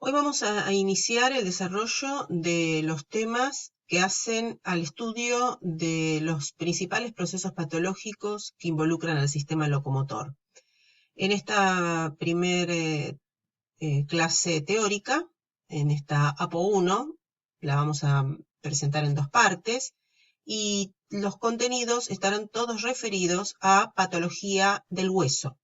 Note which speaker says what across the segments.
Speaker 1: Hoy vamos a iniciar el desarrollo de los temas que hacen al estudio de los principales procesos patológicos que involucran al sistema locomotor. En esta primera clase teórica, en esta APO1, la vamos a presentar en dos partes y los contenidos estarán todos referidos a patología del hueso.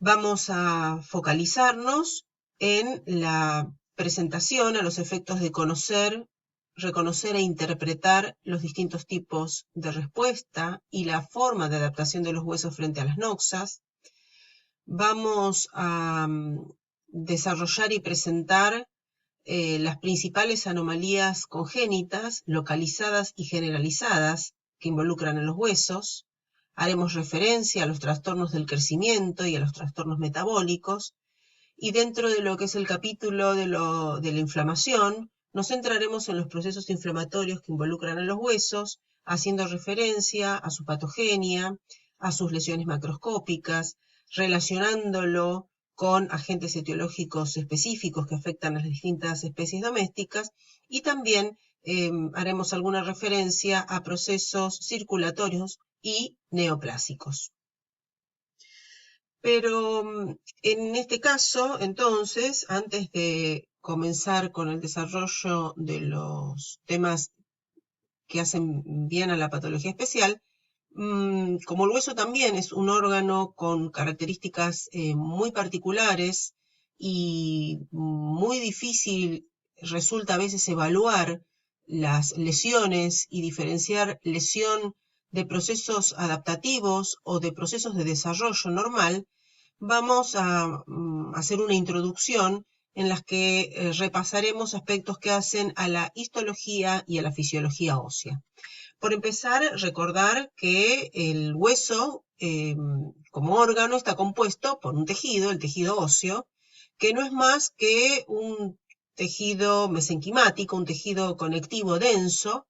Speaker 1: Vamos a focalizarnos en la presentación a los efectos de conocer, reconocer e interpretar los distintos tipos de respuesta y la forma de adaptación de los huesos frente a las noxas. Vamos a desarrollar y presentar las principales anomalías congénitas, localizadas y generalizadas que involucran a los huesos. Haremos referencia a los trastornos del crecimiento y a los trastornos metabólicos, y dentro de lo que es el capítulo de la inflamación, nos centraremos en los procesos inflamatorios que involucran a los huesos, haciendo referencia a su patogenia, a sus lesiones macroscópicas, relacionándolo con agentes etiológicos específicos que afectan a las distintas especies domésticas, y también haremos alguna referencia a procesos circulatorios y neoplásicos. Pero en este caso, entonces, antes de comenzar con el desarrollo de los temas que hacen bien a la patología especial, como el hueso también es un órgano con características muy particulares y muy difícil resulta a veces evaluar las lesiones y diferenciar lesión de procesos adaptativos o de procesos de desarrollo normal, vamos a hacer una introducción en las que repasaremos aspectos que hacen a la histología y a la fisiología ósea. Por empezar, recordar que el hueso como órgano está compuesto por un tejido, el tejido óseo, que no es más que un tejido mesenquimático, un tejido conectivo denso,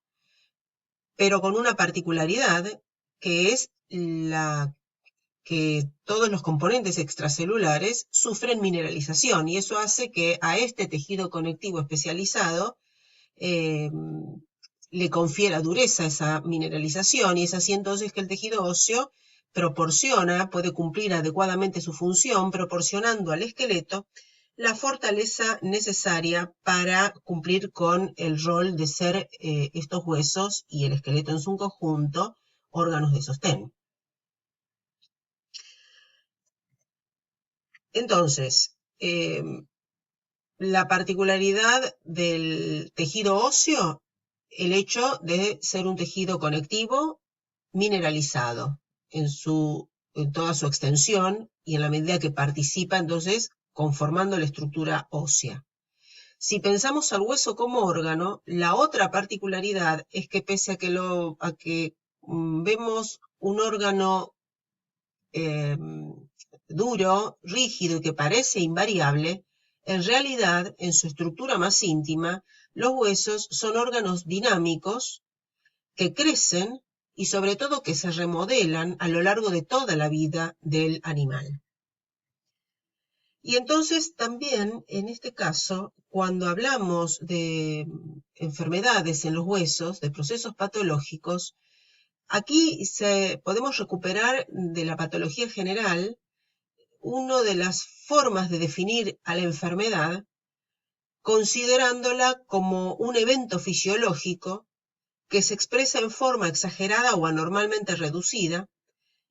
Speaker 1: pero con una particularidad que es la que todos los componentes extracelulares sufren mineralización, y eso hace que a este tejido conectivo especializado le confiera dureza esa mineralización, y es así entonces que el tejido óseo puede cumplir adecuadamente su función, proporcionando al esqueleto la fortaleza necesaria para cumplir con el rol de ser estos huesos y el esqueleto en su conjunto órganos de sostén. Entonces, la particularidad del tejido óseo, el hecho de ser un tejido conectivo mineralizado en toda su extensión y en la medida que participa entonces conformando la estructura ósea. Si pensamos al hueso como órgano, la otra particularidad es que pese a que vemos un órgano duro, rígido y que parece invariable, en realidad, en su estructura más íntima, los huesos son órganos dinámicos que crecen y sobre todo que se remodelan a lo largo de toda la vida del animal. Y entonces también, en este caso, cuando hablamos de enfermedades en los huesos, de procesos patológicos, aquí podemos recuperar de la patología general una de las formas de definir a la enfermedad, considerándola como un evento fisiológico que se expresa en forma exagerada o anormalmente reducida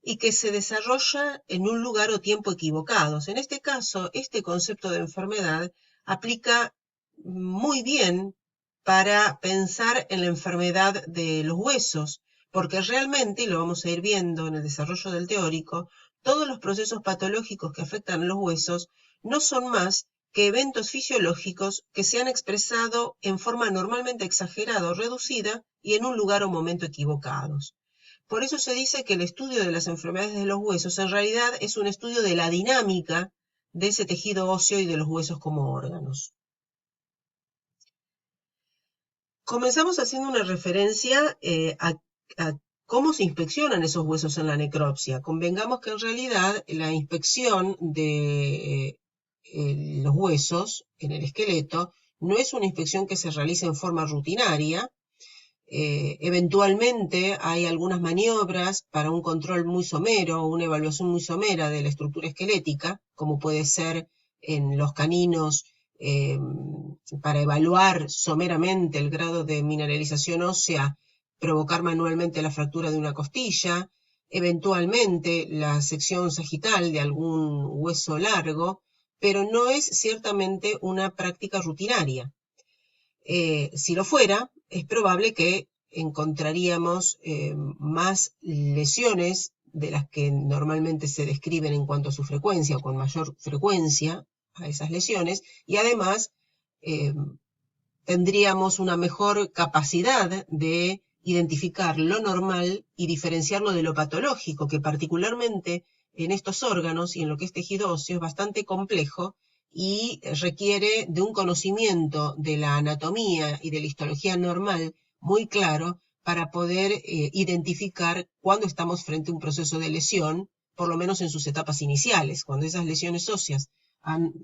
Speaker 1: y que se desarrolla en un lugar o tiempo equivocados. En este caso, este concepto de enfermedad aplica muy bien para pensar en la enfermedad de los huesos, porque realmente, y lo vamos a ir viendo en el desarrollo del teórico, todos los procesos patológicos que afectan a los huesos no son más que eventos fisiológicos que se han expresado en forma normalmente exagerada o reducida y en un lugar o momento equivocados. Por eso se dice que el estudio de las enfermedades de los huesos en realidad es un estudio de la dinámica de ese tejido óseo y de los huesos como órganos. Comenzamos haciendo una referencia a cómo se inspeccionan esos huesos en la necropsia. Convengamos que en realidad la inspección de los huesos en el esqueleto no es una inspección que se realice en forma rutinaria. Eventualmente hay algunas maniobras para un control muy somero, una evaluación muy somera de la estructura esquelética, como puede ser en los caninos para evaluar someramente el grado de mineralización ósea, provocar manualmente la fractura de una costilla, eventualmente la sección sagital de algún hueso largo, pero no es ciertamente una práctica rutinaria. Si lo fuera, es probable que encontraríamos más lesiones de las que normalmente se describen en cuanto a su frecuencia o con mayor frecuencia a esas lesiones, y además tendríamos una mejor capacidad de identificar lo normal y diferenciarlo de lo patológico, que particularmente en estos órganos y en lo que es tejido óseo es bastante complejo y requiere de un conocimiento de la anatomía y de la histología normal muy claro para poder identificar cuándo estamos frente a un proceso de lesión, por lo menos en sus etapas iniciales, cuando esas lesiones óseas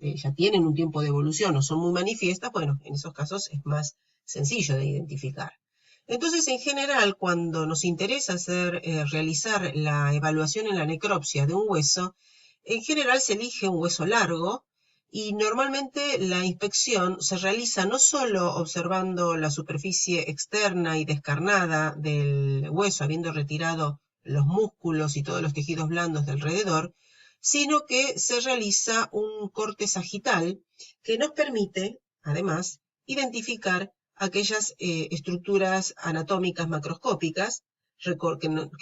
Speaker 1: ya tienen un tiempo de evolución o son muy manifiestas, bueno, en esos casos es más sencillo de identificar. Entonces, en general, cuando nos interesa realizar la evaluación en la necropsia de un hueso, en general se elige un hueso largo y normalmente la inspección se realiza no solo observando la superficie externa y descarnada del hueso, habiendo retirado los músculos y todos los tejidos blandos de alrededor, sino que se realiza un corte sagital que nos permite, además, identificar aquellas estructuras anatómicas macroscópicas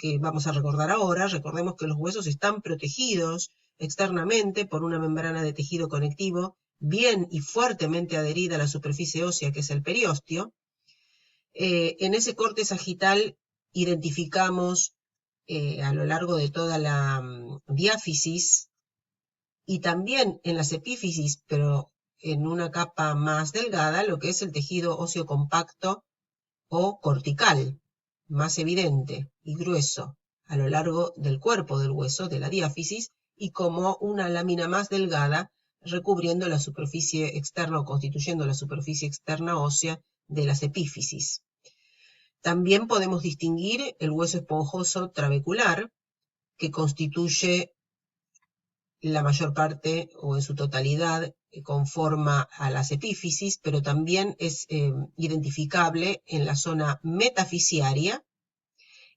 Speaker 1: que vamos a recordar ahora. Recordemos que los huesos están protegidos externamente por una membrana de tejido conectivo bien y fuertemente adherida a la superficie ósea, que es el periósteo. En ese corte sagital identificamos a lo largo de toda la diáfisis y también en las epífisis, pero en una capa más delgada, lo que es el tejido óseo compacto o cortical, más evidente y grueso a lo largo del cuerpo del hueso, de la diáfisis, y como una lámina más delgada recubriendo la superficie externa o constituyendo la superficie externa ósea de las epífisis. También podemos distinguir el hueso esponjoso trabecular, que constituye la mayor parte o en su totalidad conforma a las epífisis, pero también es identificable en la zona metafisiaria,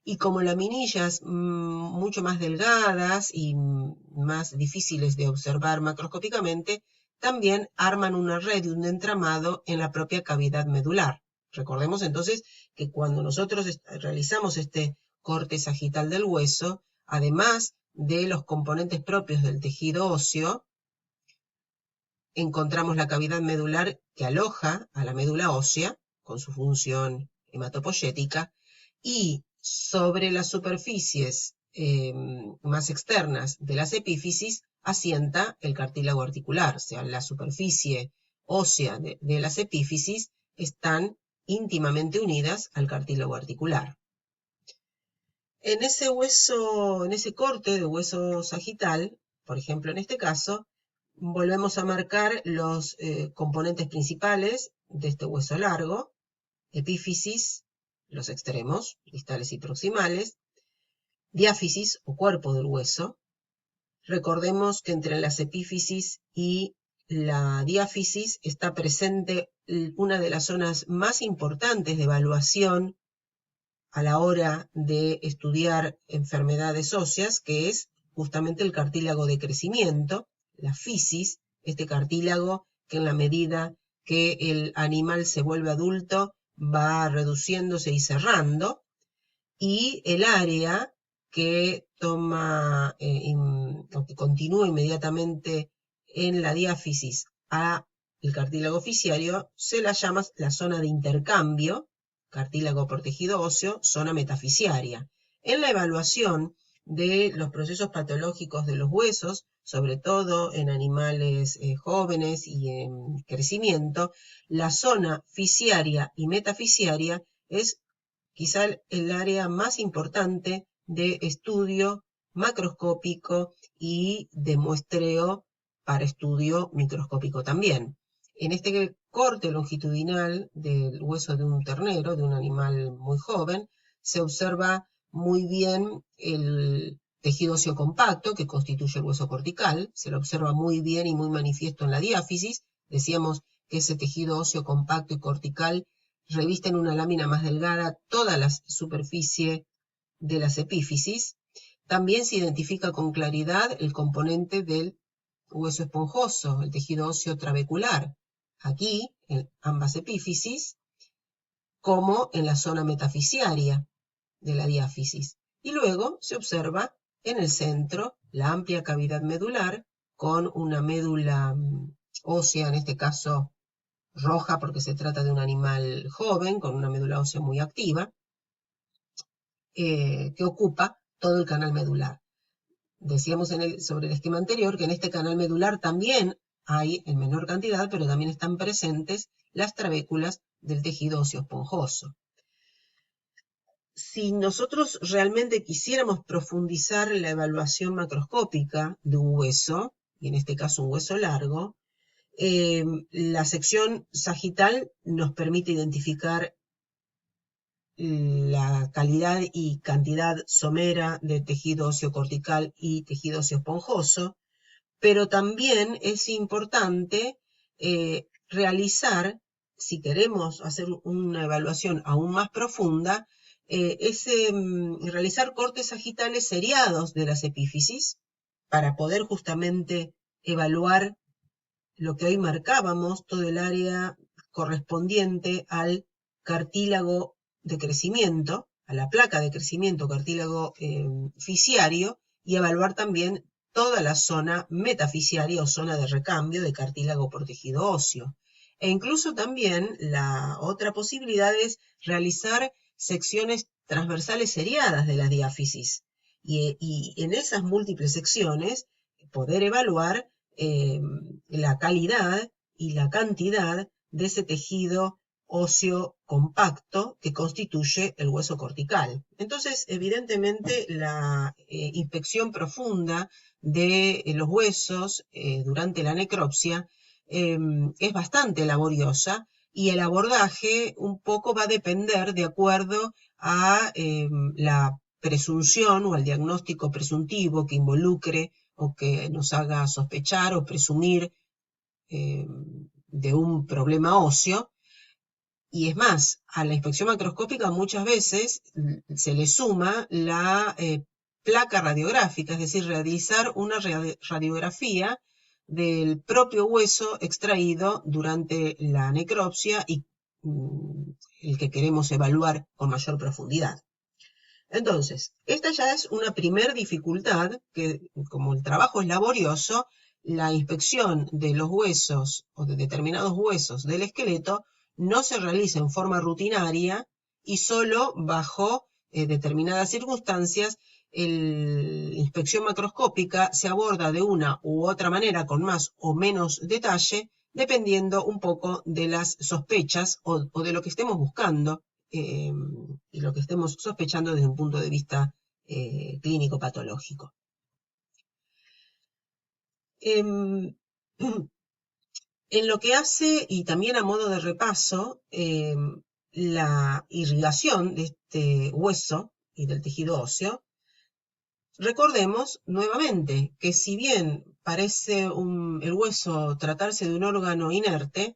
Speaker 1: y como laminillas mucho más delgadas y más difíciles de observar macroscópicamente, también arman una red y un entramado en la propia cavidad medular. Recordemos entonces que cuando nosotros realizamos este corte sagital del hueso, además de los componentes propios del tejido óseo, encontramos la cavidad medular que aloja a la médula ósea con su función hematopoyética, y sobre las superficies más externas de las epífisis asienta el cartílago articular, o sea, la superficie ósea de las epífisis están íntimamente unidas al cartílago articular. En ese hueso, en ese corte de hueso sagital, por ejemplo en este caso, volvemos a marcar los componentes principales de este hueso largo: epífisis, los extremos, distales y proximales; diáfisis o cuerpo del hueso. Recordemos que entre las epífisis y la diáfisis está presente una de las zonas más importantes de evaluación a la hora de estudiar enfermedades óseas, que es justamente el cartílago de crecimiento, la fisis, este cartílago que en la medida que el animal se vuelve adulto va reduciéndose y cerrando, y el área que toma o que continúa inmediatamente en la diáfisis a el cartílago fisiario se la llama la zona de intercambio, cartílago por tejido óseo, zona metafisiaria. En la evaluación de los procesos patológicos de los huesos, sobre todo en animales jóvenes y en crecimiento, la zona fisiaria y metafisiaria es quizá el área más importante de estudio macroscópico y de muestreo para estudio microscópico también. En este corte longitudinal del hueso de un ternero, de un animal muy joven, se observa muy bien el tejido óseo compacto que constituye el hueso cortical, se lo observa muy bien y muy manifiesto en la diáfisis. Decíamos que ese tejido óseo compacto y cortical reviste en una lámina más delgada toda la superficie de las epífisis. También se identifica con claridad el componente del hueso esponjoso, el tejido óseo trabecular, aquí en ambas epífisis, como en la zona metafisiaria de la diáfisis. Y luego se observa en el centro la amplia cavidad medular con una médula ósea, en este caso roja porque se trata de un animal joven, con una médula ósea muy activa, que ocupa todo el canal medular. Decíamos sobre el esquema anterior que en este canal medular también hay, en menor cantidad, pero también están presentes las trabéculas del tejido óseo esponjoso. Si nosotros realmente quisiéramos profundizar la evaluación macroscópica de un hueso, y en este caso un hueso largo, la sección sagital nos permite identificar la calidad y cantidad somera de tejido óseo cortical y tejido óseo esponjoso, pero también es importante realizar, si queremos hacer una evaluación aún más profunda, realizar cortes sagitales seriados de las epífisis para poder justamente evaluar lo que hoy marcábamos, todo el área correspondiente al cartílago de crecimiento, a la placa de crecimiento cartílago fisiario, y evaluar también toda la zona metafisiaria o zona de recambio de cartílago por tejido óseo. E incluso también la otra posibilidad es realizar secciones transversales seriadas de la diáfisis. Y en esas múltiples secciones poder evaluar la calidad y la cantidad de ese tejido óseo compacto que constituye el hueso cortical. Entonces, evidentemente, la inspección profunda de los huesos durante la necropsia es bastante laboriosa y el abordaje un poco va a depender de acuerdo a la presunción o al diagnóstico presuntivo que involucre o que nos haga sospechar o presumir de un problema óseo. Y es más, a la inspección macroscópica muchas veces se le suma la placa radiográfica, es decir, realizar una radiografía del propio hueso extraído durante la necropsia y el que queremos evaluar con mayor profundidad. Entonces, esta ya es una primer dificultad, que como el trabajo es laborioso, la inspección de los huesos o de determinados huesos del esqueleto no se realiza en forma rutinaria y solo bajo determinadas circunstancias la inspección macroscópica se aborda de una u otra manera con más o menos detalle, dependiendo un poco de las sospechas o de lo que estemos buscando y lo que estemos sospechando desde un punto de vista clínico patológico. En lo que hace, y también a modo de repaso, la irrigación de este hueso y del tejido óseo, recordemos nuevamente que si bien parece el hueso tratarse de un órgano inerte,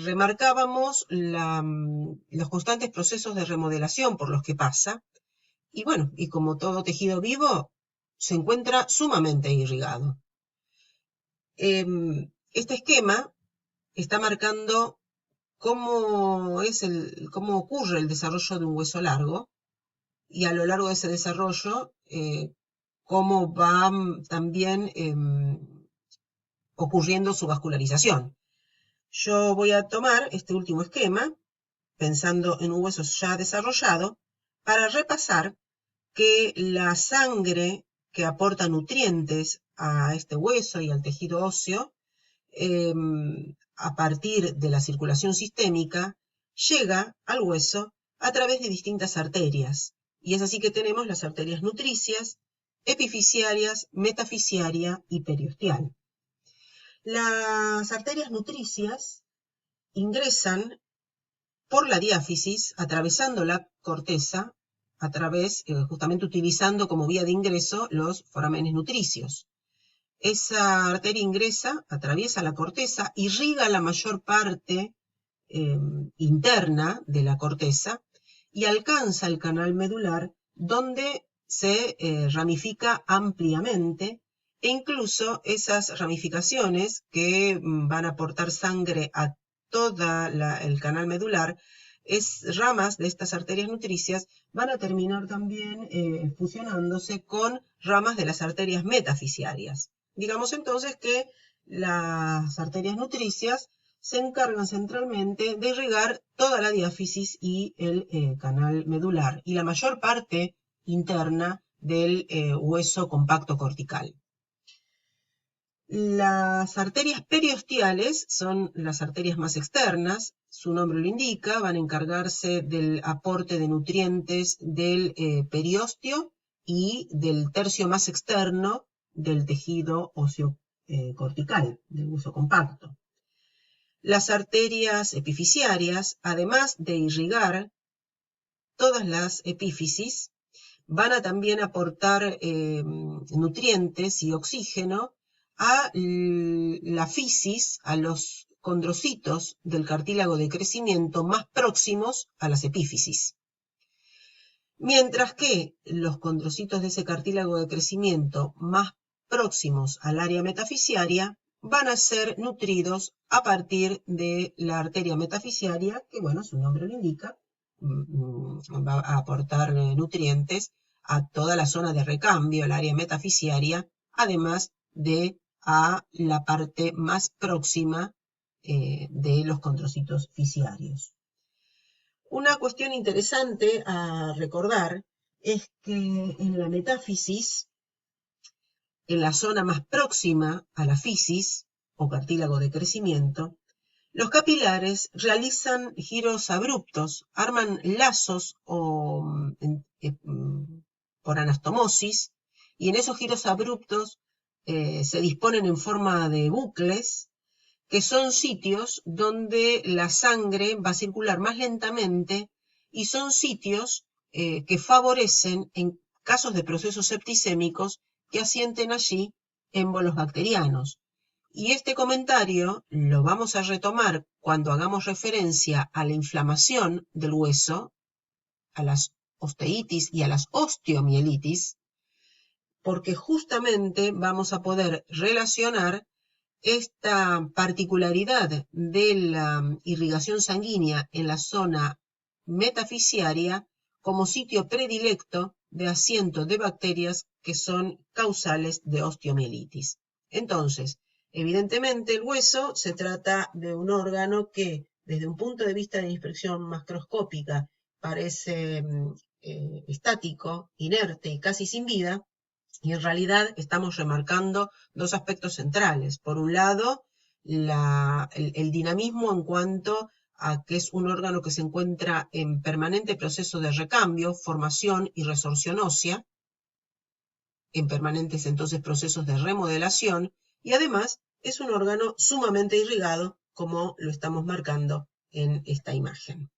Speaker 1: remarcábamos los constantes procesos de remodelación por los que pasa, y bueno, y como todo tejido vivo, se encuentra sumamente irrigado. Este esquema está marcando cómo ocurre el desarrollo de un hueso largo, y a lo largo de ese desarrollo, cómo va también ocurriendo su vascularización. Yo voy a tomar este último esquema, pensando en un hueso ya desarrollado, para repasar que la sangre que aporta nutrientes a este hueso y al tejido óseo, a partir de la circulación sistémica, llega al hueso a través de distintas arterias. Y es así que tenemos las arterias nutricias, epifisiarias, metafisiaria y periosteal. Las arterias nutricias ingresan por la diáfisis, atravesando la corteza, justamente utilizando como vía de ingreso los forámenes nutricios. Esa arteria ingresa, atraviesa la corteza, irriga la mayor parte interna de la corteza y alcanza el canal medular, donde se ramifica ampliamente, e incluso esas ramificaciones que van a aportar sangre a todo el canal medular, ramas de estas arterias nutricias van a terminar también fusionándose con ramas de las arterias metafisiarias. Digamos entonces que las arterias nutricias se encargan centralmente de irrigar toda la diáfisis y el canal medular y la mayor parte interna del hueso compacto cortical. Las arterias periosteales son las arterias más externas, su nombre lo indica, van a encargarse del aporte de nutrientes del periósteo y del tercio más externo del tejido óseo cortical, del hueso compacto. Las arterias epifisiarias, además de irrigar todas las epífisis, van a también aportar nutrientes y oxígeno a la fisis, a los condrocitos del cartílago de crecimiento más próximos a las epífisis. Mientras que los condrocitos de ese cartílago de crecimiento más próximos al área metafisiaria van a ser nutridos a partir de la arteria metafisiaria, que bueno, su nombre lo indica, va a aportar nutrientes a toda la zona de recambio, el área metafisiaria, además de a la parte más próxima de los condrocitos fisiarios. Una cuestión interesante a recordar es que en la metáfisis, en la zona más próxima a la fisis, o cartílago de crecimiento, los capilares realizan giros abruptos, arman lazos por anastomosis, y en esos giros abruptos se disponen en forma de bucles, que son sitios donde la sangre va a circular más lentamente y son sitios que favorecen en casos de procesos septicémicos que asienten allí émbolos bacterianos. Y este comentario lo vamos a retomar cuando hagamos referencia a la inflamación del hueso, a las osteitis y a las osteomielitis, porque justamente vamos a poder relacionar esta particularidad de la irrigación sanguínea en la zona metafisiaria como sitio predilecto de asiento de bacterias que son causales de osteomielitis. Entonces, evidentemente el hueso se trata de un órgano que, desde un punto de vista de inspección macroscópica, parece estático, inerte y casi sin vida, y en realidad estamos remarcando dos aspectos centrales. Por un lado, el dinamismo en cuanto a que es un órgano que se encuentra en permanente proceso de recambio, formación y resorción ósea, en permanentes entonces procesos de remodelación, y además es un órgano sumamente irrigado, como lo estamos marcando en esta imagen.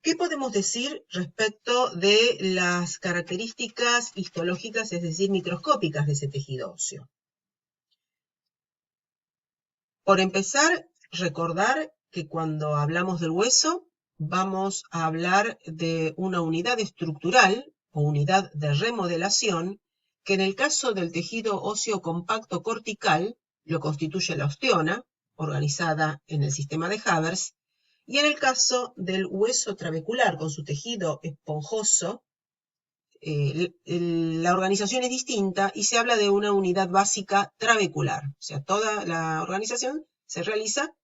Speaker 1: ¿Qué podemos decir respecto de las características histológicas, es decir, microscópicas de ese tejido óseo? Por empezar, recordar que cuando hablamos del hueso, vamos a hablar de una unidad estructural o unidad de remodelación, que en el caso del tejido óseo compacto cortical lo constituye la osteona, organizada en el sistema de Havers, y en el caso del hueso trabecular con su tejido esponjoso, la organización es distinta y se habla de una unidad básica trabecular. O sea, toda la organización se realiza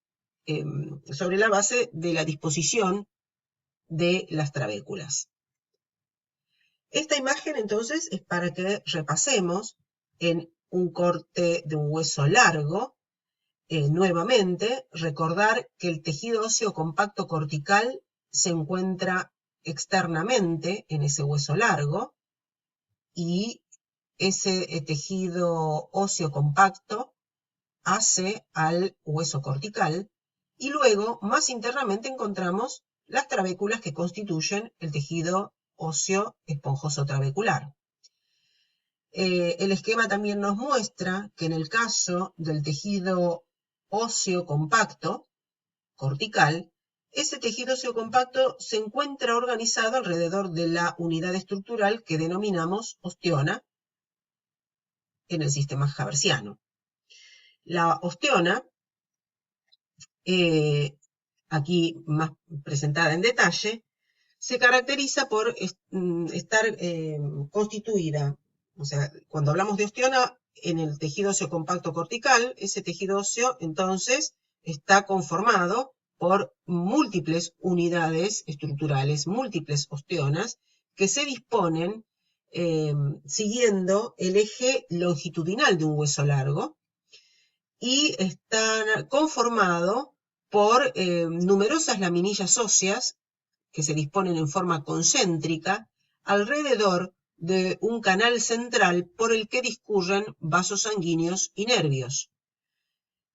Speaker 1: sobre la base de la disposición de las trabéculas. Esta imagen entonces es para que repasemos en un corte de un hueso largo. Nuevamente, recordar que el tejido óseo compacto cortical se encuentra externamente en ese hueso largo y ese tejido óseo compacto hace al hueso cortical, y luego, más internamente, encontramos las trabéculas que constituyen el tejido óseo esponjoso trabecular. El esquema también nos muestra que en el caso del tejido óseo compacto cortical, ese tejido óseo compacto se encuentra organizado alrededor de la unidad estructural que denominamos osteona en el sistema haversiano. La osteona, aquí más presentada en detalle, se caracteriza por estar constituida, o sea, cuando hablamos de osteona, en el tejido óseo compacto cortical, ese tejido óseo entonces está conformado por múltiples unidades estructurales, múltiples osteonas, que se disponen siguiendo el eje longitudinal de un hueso largo y están conformados por numerosas laminillas óseas que se disponen en forma concéntrica alrededor de un canal central por el que discurren vasos sanguíneos y nervios.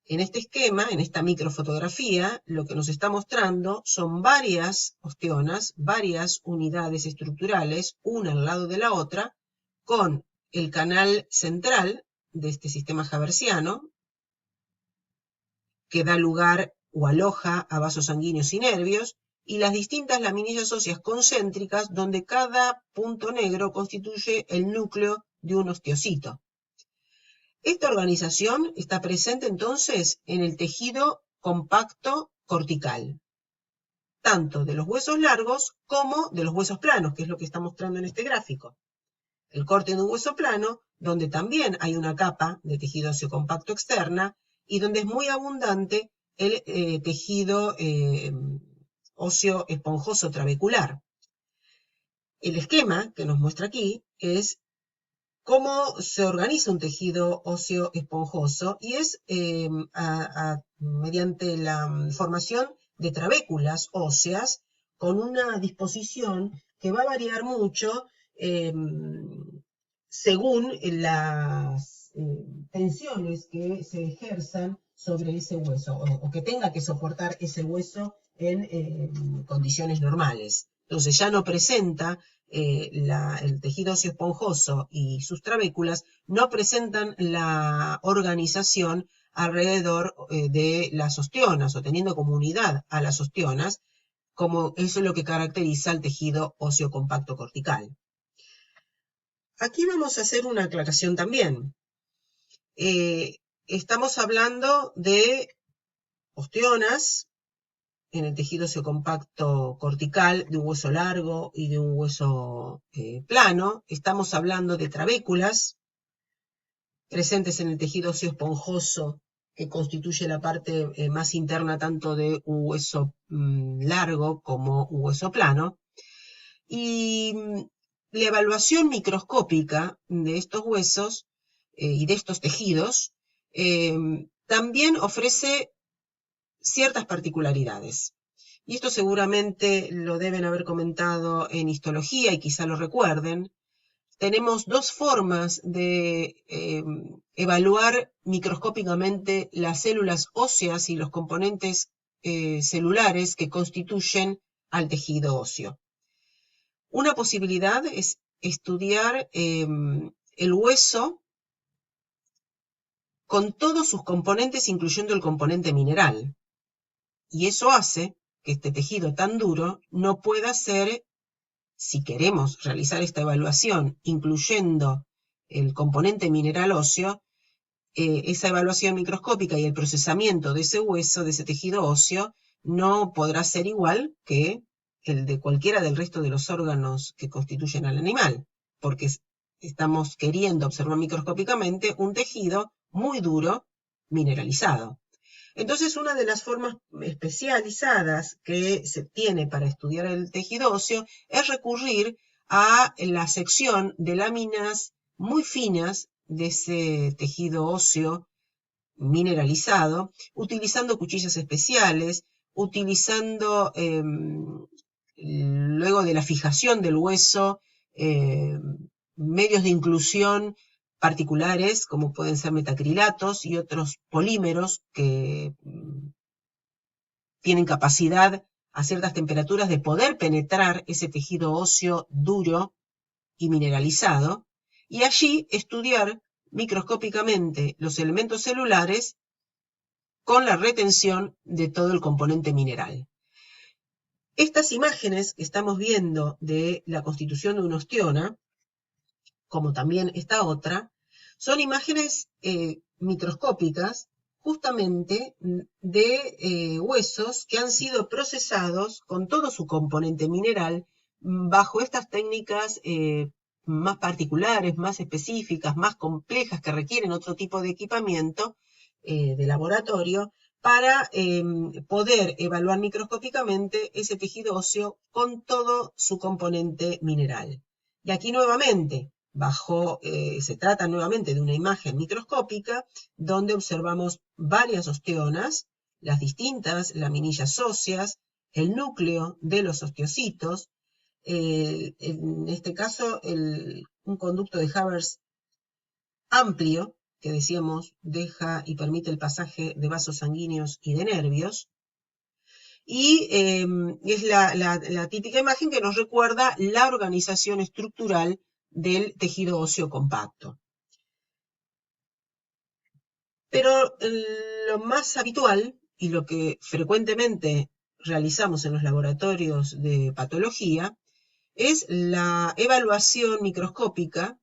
Speaker 1: En este esquema, en esta microfotografía, lo que nos está mostrando son varias osteonas, varias unidades estructurales, una al lado de la otra, con el canal central de este sistema haversiano, que da lugar o aloja a vasos sanguíneos y nervios, y las distintas laminillas óseas concéntricas, donde cada punto negro constituye el núcleo de un osteocito. Esta organización está presente entonces en el tejido compacto cortical, tanto de los huesos largos como de los huesos planos, que es lo que está mostrando en este gráfico. El corte de un hueso plano, donde también hay una capa de tejido óseo compacto externa y donde es muy abundante el tejido óseo esponjoso trabecular. El esquema que nos muestra aquí es cómo se organiza un tejido óseo esponjoso y es mediante la formación de trabéculas óseas con una disposición que va a variar mucho según las tensiones que se ejerzan sobre ese hueso o que tenga que soportar ese hueso en condiciones normales. Entonces ya no presenta el tejido óseo esponjoso y sus trabéculas no presentan la organización alrededor de las osteonas o teniendo como unidad a las osteonas, como eso es lo que caracteriza al tejido óseo compacto cortical. Aquí vamos a hacer una aclaración también. Estamos hablando de osteonas en el tejido óseo compacto cortical, de un hueso largo y de un hueso plano. Estamos hablando de trabéculas presentes en el tejido óseo esponjoso que constituye la parte más interna tanto de un hueso largo como un hueso plano. Y la evaluación microscópica de estos huesos y de estos tejidos también ofrece ciertas particularidades. Y esto seguramente lo deben haber comentado en histología y quizá lo recuerden. Tenemos dos formas de evaluar microscópicamente las células óseas y los componentes celulares que constituyen al tejido óseo. Una posibilidad es estudiar el hueso con todos sus componentes, incluyendo el componente mineral. Y eso hace que este tejido tan duro no pueda ser, si queremos realizar esta evaluación, incluyendo el componente mineral óseo, esa evaluación microscópica y el procesamiento de ese hueso, de ese tejido óseo, no podrá ser igual que el de cualquiera del resto de los órganos que constituyen al animal, porque estamos queriendo observar microscópicamente un tejido muy duro, mineralizado. Entonces, una de las formas especializadas que se tiene para estudiar el tejido óseo es recurrir a la sección de láminas muy finas de ese tejido óseo mineralizado, utilizando cuchillas especiales, utilizando luego de la fijación del hueso, medios de inclusión particulares, como pueden ser metacrilatos y otros polímeros que tienen capacidad a ciertas temperaturas de poder penetrar ese tejido óseo duro y mineralizado, y allí estudiar microscópicamente los elementos celulares con la retención de todo el componente mineral. Estas imágenes que estamos viendo de la constitución de una osteona, como también esta otra, son imágenes microscópicas justamente de huesos que han sido procesados con todo su componente mineral bajo estas técnicas más particulares, más específicas, más complejas, que requieren otro tipo de equipamiento de laboratorio para poder evaluar microscópicamente ese tejido óseo con todo su componente mineral. Y aquí nuevamente, se trata nuevamente de una imagen microscópica donde observamos varias osteonas, las distintas laminillas óseas, el núcleo de los osteocitos, en este caso un conducto de Havers amplio, que decíamos deja y permite el pasaje de vasos sanguíneos y de nervios, y es la típica imagen que nos recuerda la organización estructural del tejido óseo compacto. Pero lo más habitual y lo que frecuentemente realizamos en los laboratorios de patología es la evaluación microscópica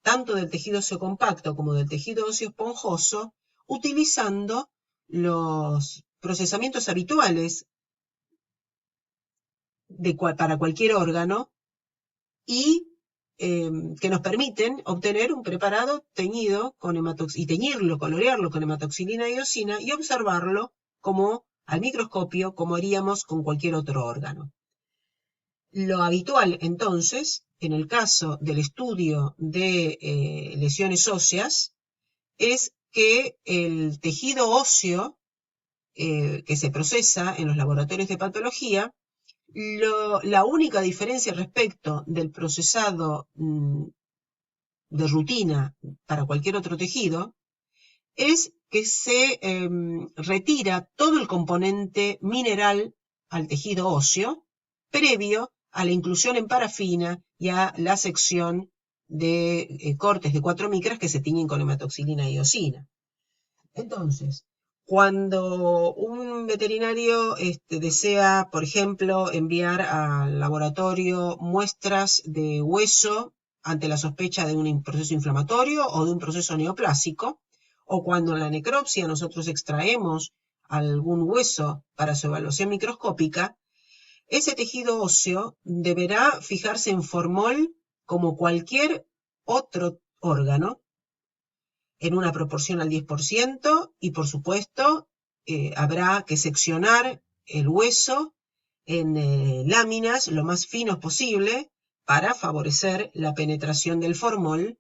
Speaker 1: tanto del tejido óseo compacto como del tejido óseo esponjoso, utilizando los procesamientos habituales para cualquier órgano y que nos permiten obtener un preparado teñido con y teñirlo, colorearlo con hematoxilina y eosina y observarlo como al microscopio, como haríamos con cualquier otro órgano. Lo habitual, entonces, en el caso del estudio de lesiones óseas, es que el tejido óseo que se procesa en los laboratorios de patología, la única diferencia respecto del procesado de rutina para cualquier otro tejido es que se retira todo el componente mineral al tejido óseo previo a la inclusión en parafina y a la sección de cortes de 4 micras que se tiñen con hematoxilina y eosina. Entonces, cuando un veterinario desea, por ejemplo, enviar al laboratorio muestras de hueso ante la sospecha de un proceso inflamatorio o de un proceso neoplásico, o cuando en la necropsia nosotros extraemos algún hueso para su evaluación microscópica, ese tejido óseo deberá fijarse en formol como cualquier otro órgano, en una proporción al 10%, y por supuesto habrá que seccionar el hueso en láminas lo más finos posible para favorecer la penetración del formol,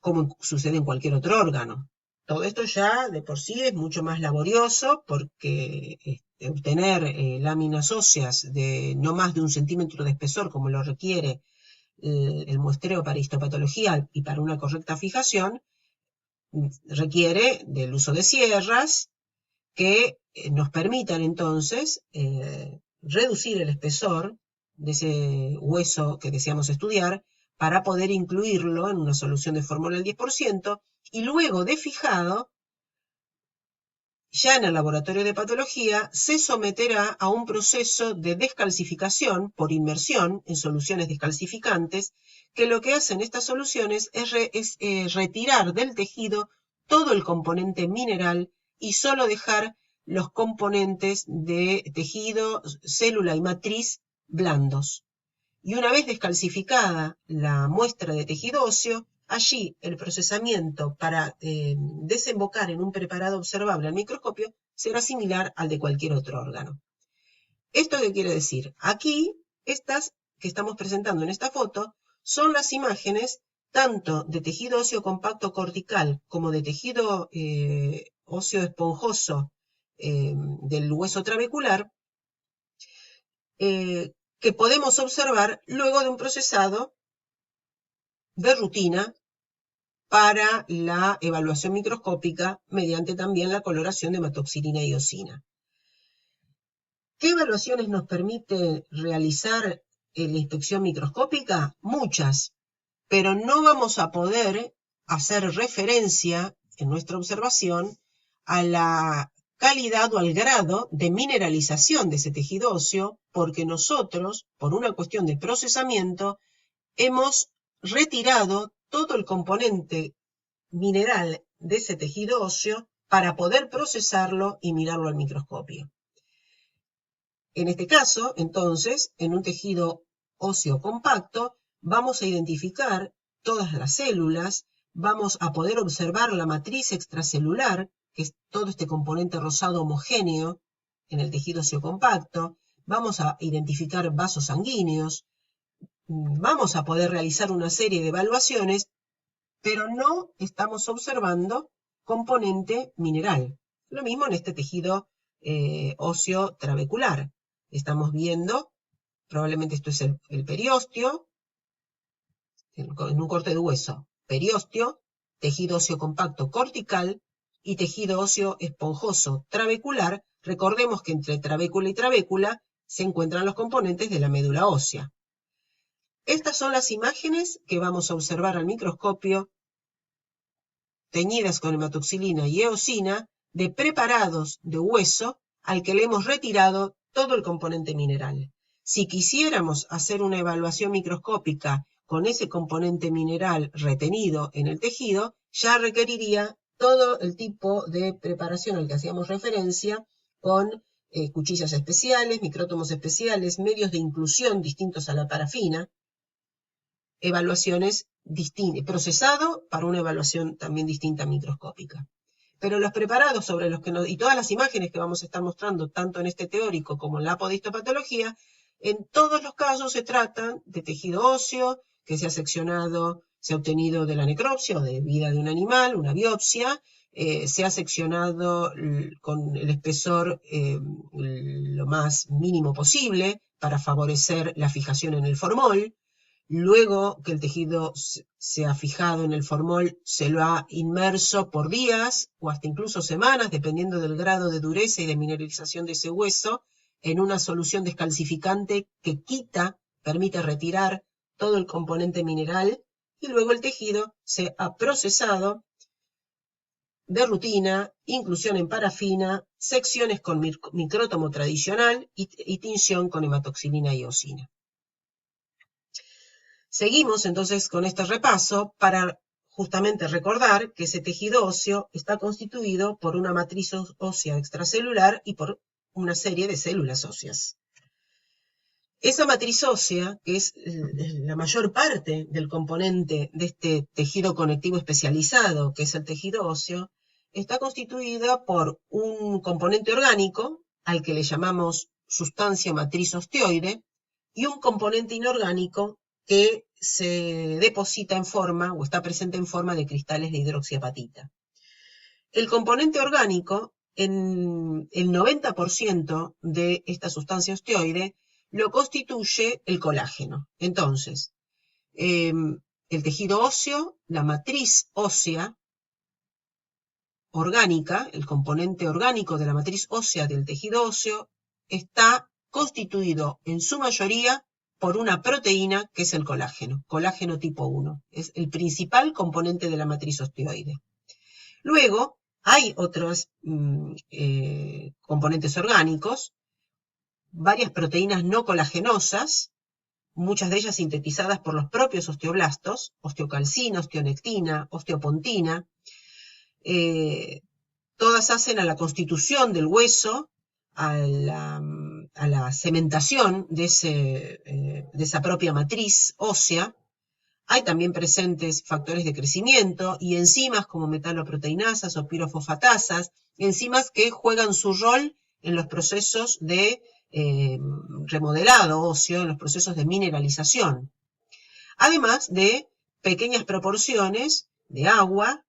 Speaker 1: como sucede en cualquier otro órgano. Todo esto ya de por sí es mucho más laborioso porque obtener láminas óseas de no más de 1 centímetro de espesor, como lo requiere el muestreo para histopatología y para una correcta fijación, requiere del uso de sierras que nos permitan entonces reducir el espesor de ese hueso que deseamos estudiar para poder incluirlo en una solución de formol al 10% y luego de fijado, ya en el laboratorio de patología, se someterá a un proceso de descalcificación por inmersión en soluciones descalcificantes, que lo que hacen estas soluciones es retirar del tejido todo el componente mineral y solo dejar los componentes de tejido, célula y matriz blandos. Y una vez descalcificada la muestra de tejido óseo, allí el procesamiento para desembocar en un preparado observable al microscopio será similar al de cualquier otro órgano. ¿Esto qué quiere decir? Aquí, estas que estamos presentando en esta foto, son las imágenes tanto de tejido óseo compacto cortical como de tejido óseo esponjoso del hueso trabecular, que podemos observar luego de un procesado de rutina para la evaluación microscópica mediante también la coloración de hematoxilina y eosina. ¿Qué evaluaciones nos permite realizar la inspección microscópica? Muchas, pero no vamos a poder hacer referencia en nuestra observación a la calidad o al grado de mineralización de ese tejido óseo, porque nosotros, por una cuestión de procesamiento, hemos retirado todo el componente mineral de ese tejido óseo para poder procesarlo y mirarlo al microscopio. En este caso, entonces, en un tejido óseo compacto, vamos a identificar todas las células, vamos a poder observar la matriz extracelular, que es todo este componente rosado homogéneo en el tejido óseo compacto, vamos a identificar vasos sanguíneos, vamos a poder realizar una serie de evaluaciones, pero no estamos observando componente mineral. Lo mismo en este tejido óseo trabecular. Estamos viendo, probablemente esto es el periósteo, en un corte de hueso, periósteo, tejido óseo compacto cortical y tejido óseo esponjoso trabecular. Recordemos que entre trabécula y trabécula se encuentran los componentes de la médula ósea. Estas son las imágenes que vamos a observar al microscopio, teñidas con hematoxilina y eosina, de preparados de hueso al que le hemos retirado todo el componente mineral. Si quisiéramos hacer una evaluación microscópica con ese componente mineral retenido en el tejido, ya requeriría todo el tipo de preparación al que hacíamos referencia, con cuchillas especiales, micrótomos especiales, medios de inclusión distintos a la parafina, evaluaciones distintas, procesado para una evaluación también distinta microscópica. Pero los preparados sobre los que y todas las imágenes que vamos a estar mostrando, tanto en este teórico como en la apodistopatología, en todos los casos se tratan de tejido óseo que se ha seccionado, se ha obtenido de la necropsia o de vida de un animal, una biopsia, se ha seccionado con el espesor lo más mínimo posible para favorecer la fijación en el formol. Luego que el tejido se ha fijado en el formol, se lo ha inmerso por días o hasta incluso semanas, dependiendo del grado de dureza y de mineralización de ese hueso, en una solución descalcificante que permite retirar todo el componente mineral, y luego el tejido se ha procesado de rutina, inclusión en parafina, secciones con micrótomo tradicional y tinción con hematoxilina y eosina. Seguimos entonces con este repaso para justamente recordar que ese tejido óseo está constituido por una matriz ósea extracelular y por una serie de células óseas. Esa matriz ósea, que es la mayor parte del componente de este tejido conectivo especializado, que es el tejido óseo, está constituida por un componente orgánico, al que le llamamos sustancia matriz osteoide, y un componente inorgánico que se deposita en forma o está presente en forma de cristales de hidroxiapatita. El componente orgánico, en el 90% de esta sustancia osteoide, lo constituye el colágeno. Entonces, el tejido óseo, la matriz ósea orgánica, el componente orgánico de la matriz ósea del tejido óseo, está constituido en su mayoría por una proteína que es el colágeno tipo 1. Es el principal componente de la matriz osteoide. Luego, hay otros componentes orgánicos, varias proteínas no colagenosas, muchas de ellas sintetizadas por los propios osteoblastos, osteocalcina, osteonectina, osteopontina. Todas hacen a la constitución del hueso, a la cementación de esa propia matriz ósea. Hay también presentes factores de crecimiento y enzimas como metaloproteinasas o pirofosfatasas, enzimas que juegan su rol en los procesos de remodelado óseo, en los procesos de mineralización. Además de pequeñas proporciones de agua,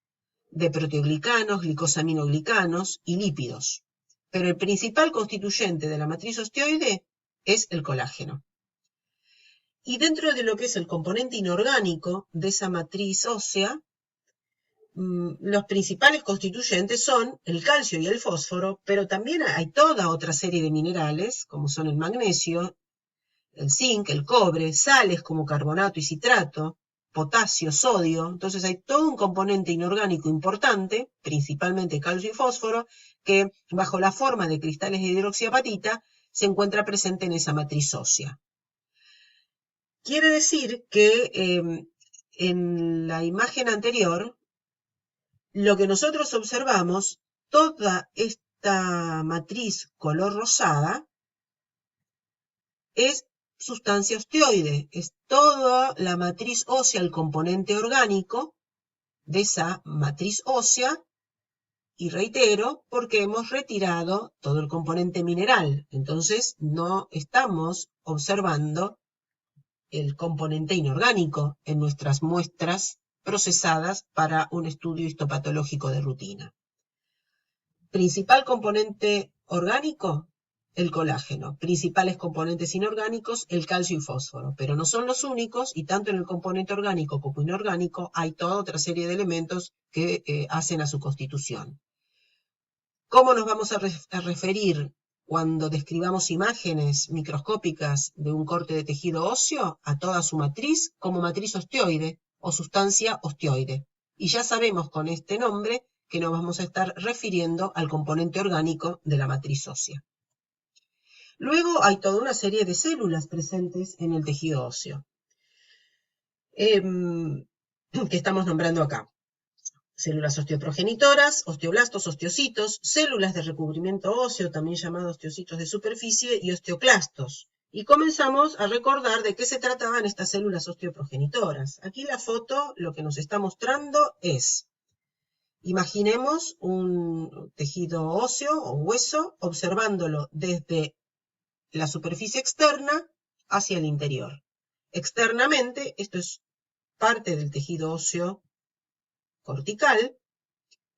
Speaker 1: de proteoglicanos, glicosaminoglicanos y lípidos. Pero el principal constituyente de la matriz osteoide es el colágeno. Y dentro de lo que es el componente inorgánico de esa matriz ósea, los principales constituyentes son el calcio y el fósforo, pero también hay toda otra serie de minerales, como son el magnesio, el zinc, el cobre, sales como carbonato y citrato, potasio, sodio. Entonces hay todo un componente inorgánico importante, principalmente calcio y fósforo, que bajo la forma de cristales de hidroxiapatita se encuentra presente en esa matriz ósea. Quiere decir que en la imagen anterior, lo que nosotros observamos, toda esta matriz color rosada es sustancia osteoide, es toda la matriz ósea, el componente orgánico de esa matriz ósea, y reitero, porque hemos retirado todo el componente mineral, entonces no estamos observando el componente inorgánico en nuestras muestras procesadas para un estudio histopatológico de rutina. Principal componente orgánico, el colágeno. Principales componentes inorgánicos, el calcio y fósforo. Pero no son los únicos, y tanto en el componente orgánico como inorgánico hay toda otra serie de elementos que hacen a su constitución. ¿Cómo nos vamos a referir cuando describamos imágenes microscópicas de un corte de tejido óseo? A toda su matriz como matriz osteoide o sustancia osteoide. Y ya sabemos con este nombre que nos vamos a estar refiriendo al componente orgánico de la matriz ósea. Luego hay toda una serie de células presentes en el tejido óseo, que estamos nombrando acá. Células osteoprogenitoras, osteoblastos, osteocitos, células de recubrimiento óseo, también llamados osteocitos de superficie, y osteoclastos. Y comenzamos a recordar de qué se trataban estas células osteoprogenitoras. Aquí la foto lo que nos está mostrando es, imaginemos un tejido óseo o hueso, observándolo desde la superficie externa hacia el interior. Externamente, esto es parte del tejido óseo cortical.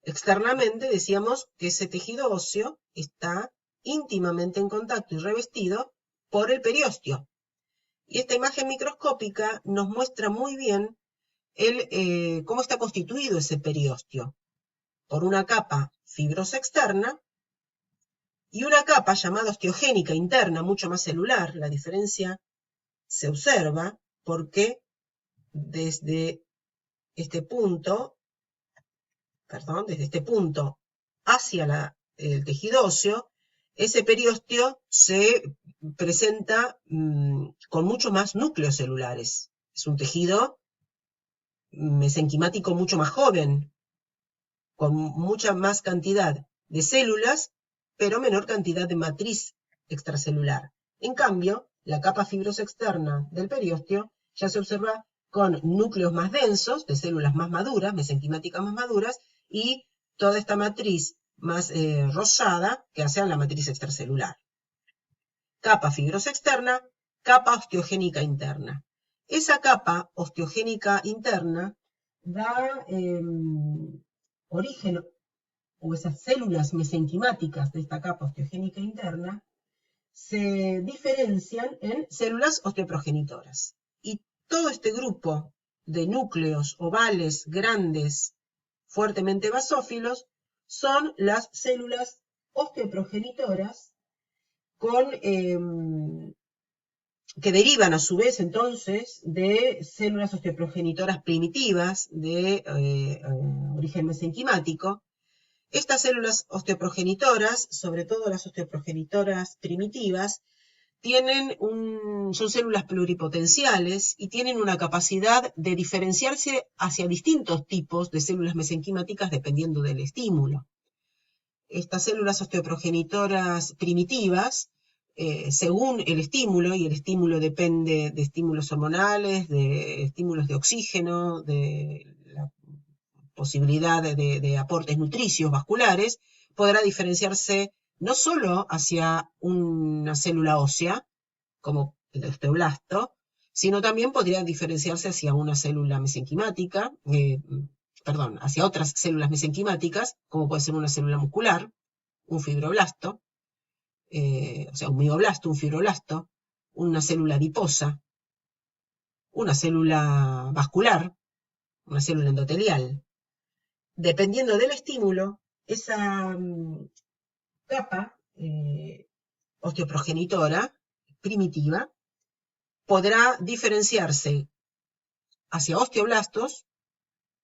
Speaker 1: Externamente decíamos que ese tejido óseo está íntimamente en contacto y revestido por el periósteo. Y esta imagen microscópica nos muestra muy bien cómo está constituido ese periósteo. Por una capa fibrosa externa y una capa llamada osteogénica interna, mucho más celular. La diferencia se observa porque desde este punto hacia el tejido óseo, ese periósteo se presenta con mucho más núcleos celulares. Es un tejido mesenquimático mucho más joven, con mucha más cantidad de células, pero menor cantidad de matriz extracelular. En cambio, la capa fibrosa externa del periósteo ya se observa con núcleos más densos, de células más maduras, mesenquimáticas más maduras, y toda esta matriz más rosada que hace a la matriz extracelular. Capa fibrosa externa, capa osteogénica interna. Esa capa osteogénica interna da origen, o esas células mesenquimáticas de esta capa osteogénica interna, se diferencian en células osteoprogenitoras. Y todo este grupo de núcleos ovales grandes, fuertemente basófilos, son las células osteoprogenitoras que derivan a su vez entonces de células osteoprogenitoras primitivas de origen mesenquimático. Estas células osteoprogenitoras, sobre todo las osteoprogenitoras primitivas, son células pluripotenciales y tienen una capacidad de diferenciarse hacia distintos tipos de células mesenquimáticas dependiendo del estímulo. Estas células osteoprogenitoras primitivas, según el estímulo, y el estímulo depende de estímulos hormonales, de estímulos de oxígeno, de la posibilidad de aportes nutricios vasculares, podrá diferenciarse no solo hacia una célula ósea, como el osteoblasto, sino también podría diferenciarse hacia una célula mesenquimática, hacia otras células mesenquimáticas, como puede ser una célula muscular, un fibroblasto, un mioblasto, un fibroblasto, una célula adiposa, una célula vascular, una célula endotelial. Dependiendo del estímulo, esa capa osteoprogenitora primitiva podrá diferenciarse hacia osteoblastos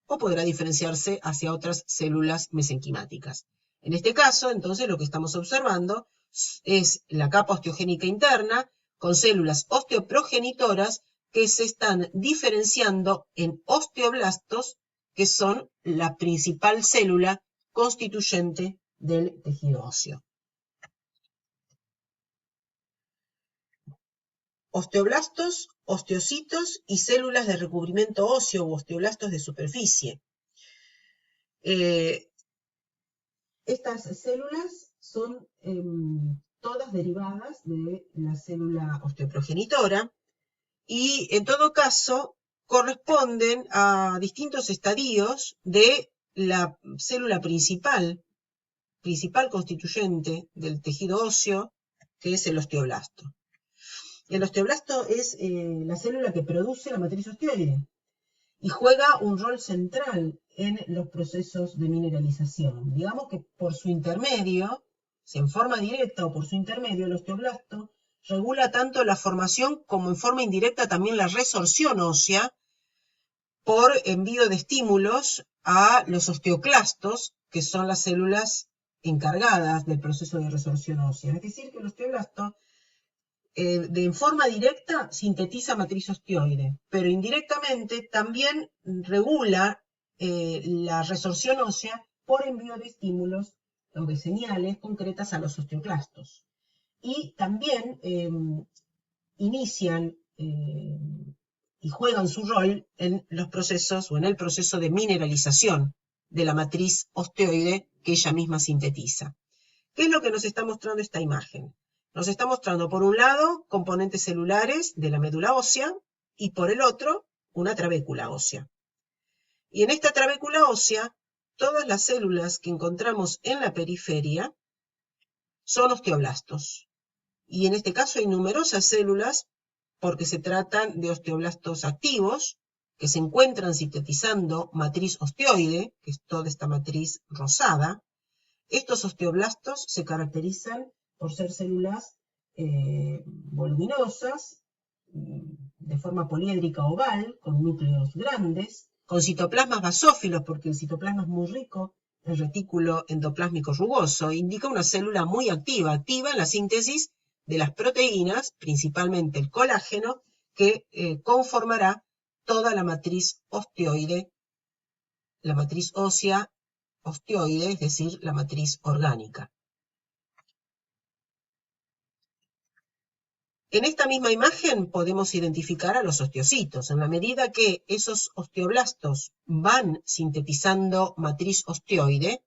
Speaker 1: o podrá diferenciarse hacia otras células mesenquimáticas. En este caso, entonces, lo que estamos observando es la capa osteogénica interna con células osteoprogenitoras que se están diferenciando en osteoblastos, que son la principal célula constituyente del tejido óseo. Osteoblastos, osteocitos y células de recubrimiento óseo u osteoblastos de superficie. Estas células son todas derivadas de la célula osteoprogenitora y en todo caso corresponden a distintos estadios de la célula principal constituyente del tejido óseo, que es el osteoblasto. El osteoblasto es la célula que produce la matriz osteoide y juega un rol central en los procesos de mineralización. Digamos que por su intermedio, si en forma directa o por su intermedio, el osteoblasto regula tanto la formación como en forma indirecta también la resorción ósea por envío de estímulos a los osteoclastos, que son las células encargadas del proceso de resorción ósea. Es decir, que el osteoblasto en forma directa sintetiza matriz osteoide, pero indirectamente también regula la resorción ósea por envío de estímulos o de señales concretas a los osteoclastos. Y también inician y juegan su rol en los procesos o en el proceso de mineralización de la matriz osteoide que ella misma sintetiza. ¿Qué es lo que nos está mostrando esta imagen? Nos está mostrando, por un lado, componentes celulares de la médula ósea y por el otro, una trabécula ósea. Y en esta trabécula ósea, todas las células que encontramos en la periferia son osteoblastos. Y en este caso hay numerosas células porque se tratan de osteoblastos activos que se encuentran sintetizando matriz osteoide, que es toda esta matriz rosada. Estos osteoblastos se caracterizan por ser células voluminosas, de forma poliédrica oval, con núcleos grandes, con citoplasmas basófilos, porque el citoplasma es muy rico en retículo endoplásmico rugoso, indica una célula muy activa en la síntesis de las proteínas, principalmente el colágeno, que conformará toda la matriz osteoide, la matriz ósea osteoide, es decir, la matriz orgánica. En esta misma imagen podemos identificar a los osteocitos. En la medida que esos osteoblastos van sintetizando matriz osteoide,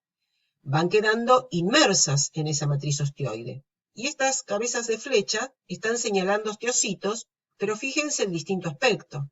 Speaker 1: van quedando inmersas en esa matriz osteoide. Y estas cabezas de flecha están señalando osteocitos, pero fíjense el distinto aspecto.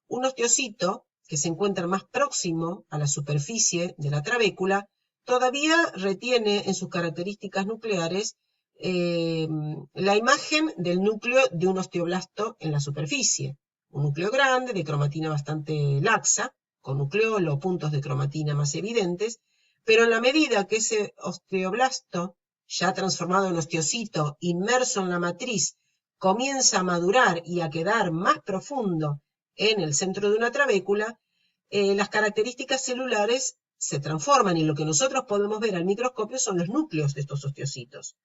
Speaker 1: Un osteocito que se encuentra más próximo a la superficie de la trabécula todavía retiene en sus características nucleares la imagen del núcleo de un osteoblasto en la superficie. Un núcleo grande, de cromatina bastante laxa, con nucleolo o puntos de cromatina más evidentes, pero en la medida que ese osteoblasto, ya transformado en osteocito, inmerso en la matriz, comienza a madurar y a quedar más profundo en el centro de una trabécula, las características celulares se transforman y lo que nosotros podemos ver al microscopio son los núcleos de estos osteocitos.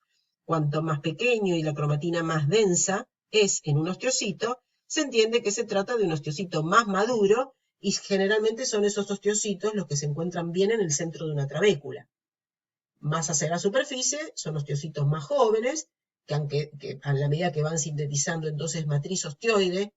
Speaker 1: Cuanto más pequeño y la cromatina más densa es en un osteocito, se entiende que se trata de un osteocito más maduro y generalmente son esos osteocitos los que se encuentran bien en el centro de una trabécula. Más hacia la superficie son osteocitos más jóvenes, que a la medida que van sintetizando entonces matriz osteoide,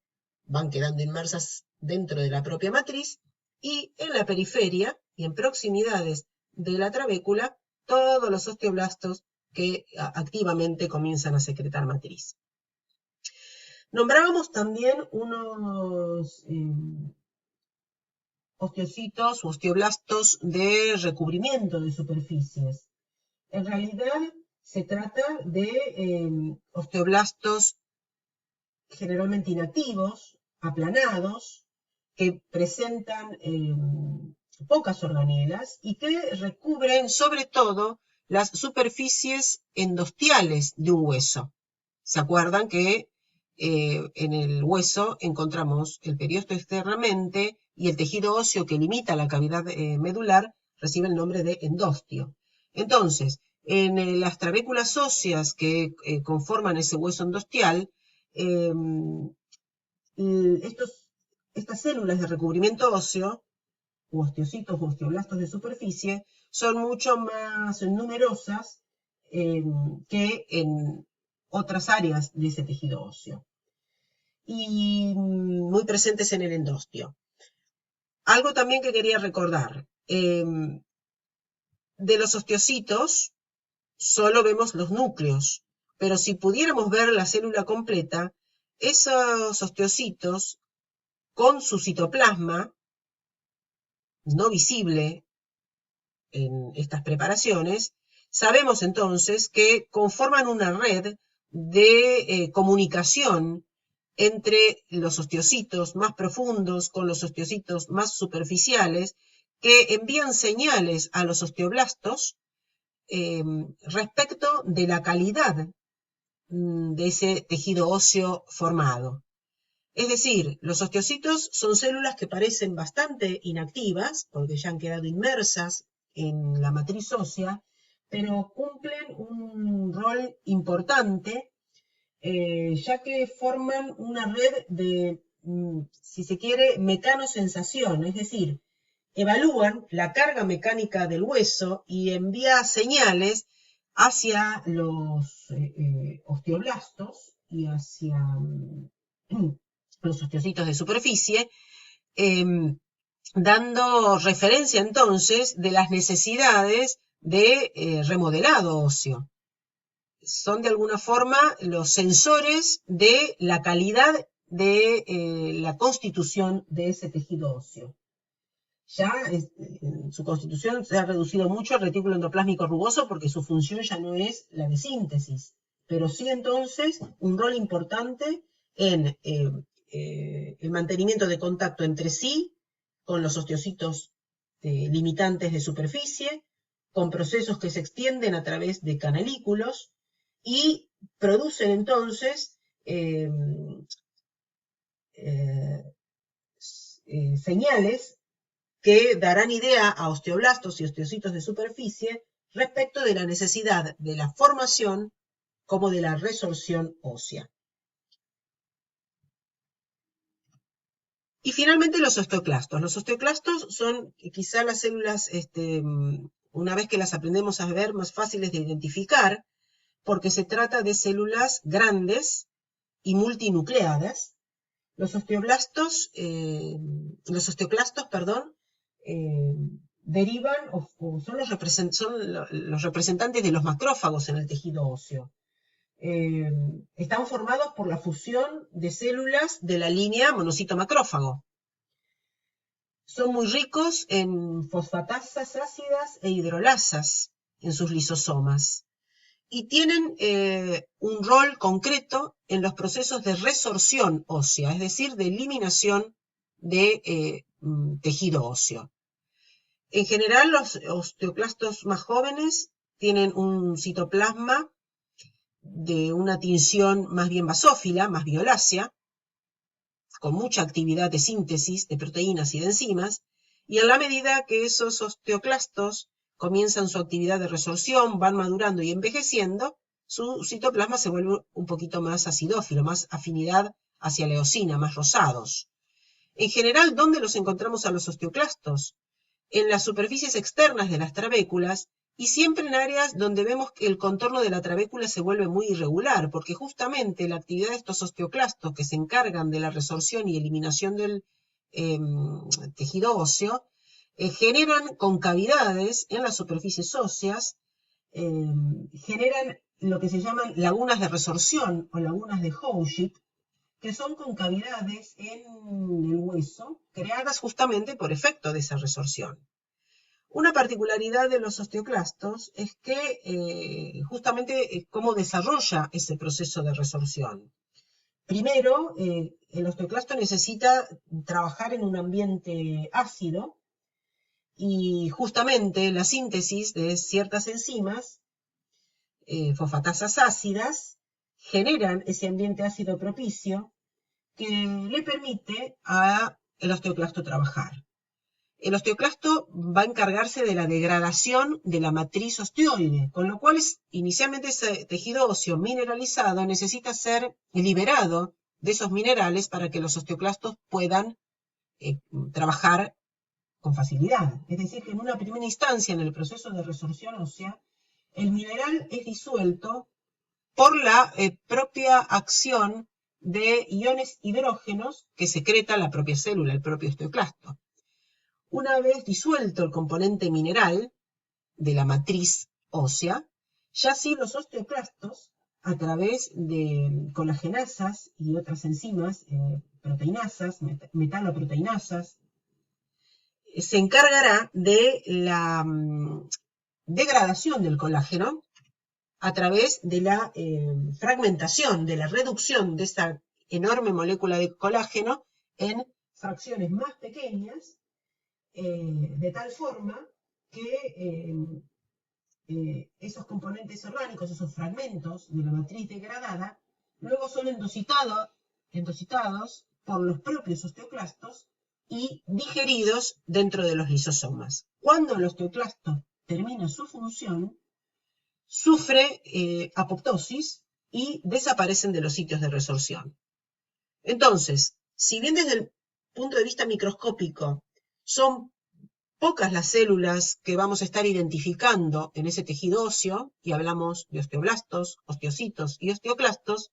Speaker 1: van quedando inmersas dentro de la propia matriz, y en la periferia y en proximidades de la trabécula, todos los osteoblastos que activamente comienzan a secretar matriz. Nombrábamos también unos osteocitos o osteoblastos de recubrimiento de superficies. En realidad se trata de osteoblastos generalmente inactivos, aplanados, que presentan pocas organelas y que recubren sobre todo las superficies endostiales de un hueso. ¿Se acuerdan que en el hueso encontramos el periosto externamente y el tejido óseo que limita la cavidad medular recibe el nombre de endostio? Entonces, en las trabéculas óseas que conforman ese hueso endostial, estas células de recubrimiento óseo, u osteocitos u osteoblastos de superficie, son mucho más numerosas que en otras áreas de ese tejido óseo y muy presentes en el endostio. Algo también que quería recordar, de los osteocitos solo vemos los núcleos, pero si pudiéramos ver la célula completa, esos osteocitos con su citoplasma, no visible en estas preparaciones, sabemos entonces que conforman una red de comunicación entre los osteocitos más profundos con los osteocitos más superficiales que envían señales a los osteoblastos respecto de la calidad de ese tejido óseo formado. Es decir, los osteocitos son células que parecen bastante inactivas, porque ya han quedado inmersas en la matriz ósea, pero cumplen un rol importante, ya que forman una red de, si se quiere, mecanosensación, es decir, evalúan la carga mecánica del hueso y envían señales hacia los osteoblastos y hacia los osteocitos de superficie, dando referencia entonces de las necesidades de remodelado óseo. Son de alguna forma los sensores de la calidad de la constitución de ese tejido óseo. Ya en su constitución se ha reducido mucho el retículo endoplásmico rugoso porque su función ya no es la de síntesis, pero sí entonces un rol importante en el mantenimiento de contacto entre sí con los osteocitos limitantes de superficie, con procesos que se extienden a través de canalículos y producen entonces señales que darán idea a osteoblastos y osteocitos de superficie respecto de la necesidad de la formación como de la resorción ósea. Y finalmente los osteoclastos. Los osteoclastos son quizá las células, una vez que las aprendemos a ver, más fáciles de identificar, porque se trata de células grandes y multinucleadas. Los osteoclastos, derivan o son los representantes de los macrófagos en el tejido óseo. Están formados por la fusión de células de la línea monocito-macrófago. Son muy ricos en fosfatasas ácidas e hidrolasas en sus lisosomas y tienen un rol concreto en los procesos de resorción ósea, es decir, de eliminación de tejido óseo. En general, los osteoclastos más jóvenes tienen un citoplasma de una tinción más bien basófila, más violácea, con mucha actividad de síntesis de proteínas y de enzimas, y en la medida que esos osteoclastos comienzan su actividad de resorción, van madurando y envejeciendo, su citoplasma se vuelve un poquito más acidófilo, más afinidad hacia la eosina, más rosados. En general, ¿dónde los encontramos a los osteoclastos? En las superficies externas de las trabéculas y siempre en áreas donde vemos que el contorno de la trabécula se vuelve muy irregular, porque justamente la actividad de estos osteoclastos que se encargan de la resorción y eliminación del tejido óseo, generan concavidades en las superficies óseas, generan lo que se llaman lagunas de resorción o lagunas de Houshit, que son concavidades en el hueso creadas justamente por efecto de esa resorción. Una particularidad de los osteoclastos es que justamente cómo desarrolla ese proceso de resorción. Primero, el osteoclasto necesita trabajar en un ambiente ácido y justamente la síntesis de ciertas enzimas, fosfatasas ácidas, generan ese ambiente ácido propicio que le permite al osteoclasto trabajar. El osteoclasto va a encargarse de la degradación de la matriz osteoide, con lo cual inicialmente ese tejido óseo mineralizado necesita ser liberado de esos minerales para que los osteoclastos puedan trabajar con facilidad. Es decir, que en una primera instancia en el proceso de resorción ósea, el mineral es disuelto por la propia acción de iones hidrógenos que secreta la propia célula, el propio osteoclasto. Una vez disuelto el componente mineral de la matriz ósea, ya sí los osteoclastos, a través de colagenasas y otras enzimas, proteinasas, metaloproteinasas, se encargará de la degradación del colágeno a través de la fragmentación, de la reducción de esta enorme molécula de colágeno en fracciones más pequeñas, de tal forma que esos componentes orgánicos, esos fragmentos de la matriz degradada, luego son endositados por los propios osteoclastos y digeridos dentro de los lisosomas. Cuando el osteoclasto termina su función, sufre apoptosis y desaparecen de los sitios de resorción. Entonces, si bien desde el punto de vista microscópico son pocas las células que vamos a estar identificando en ese tejido óseo, y hablamos de osteoblastos, osteocitos y osteoclastos,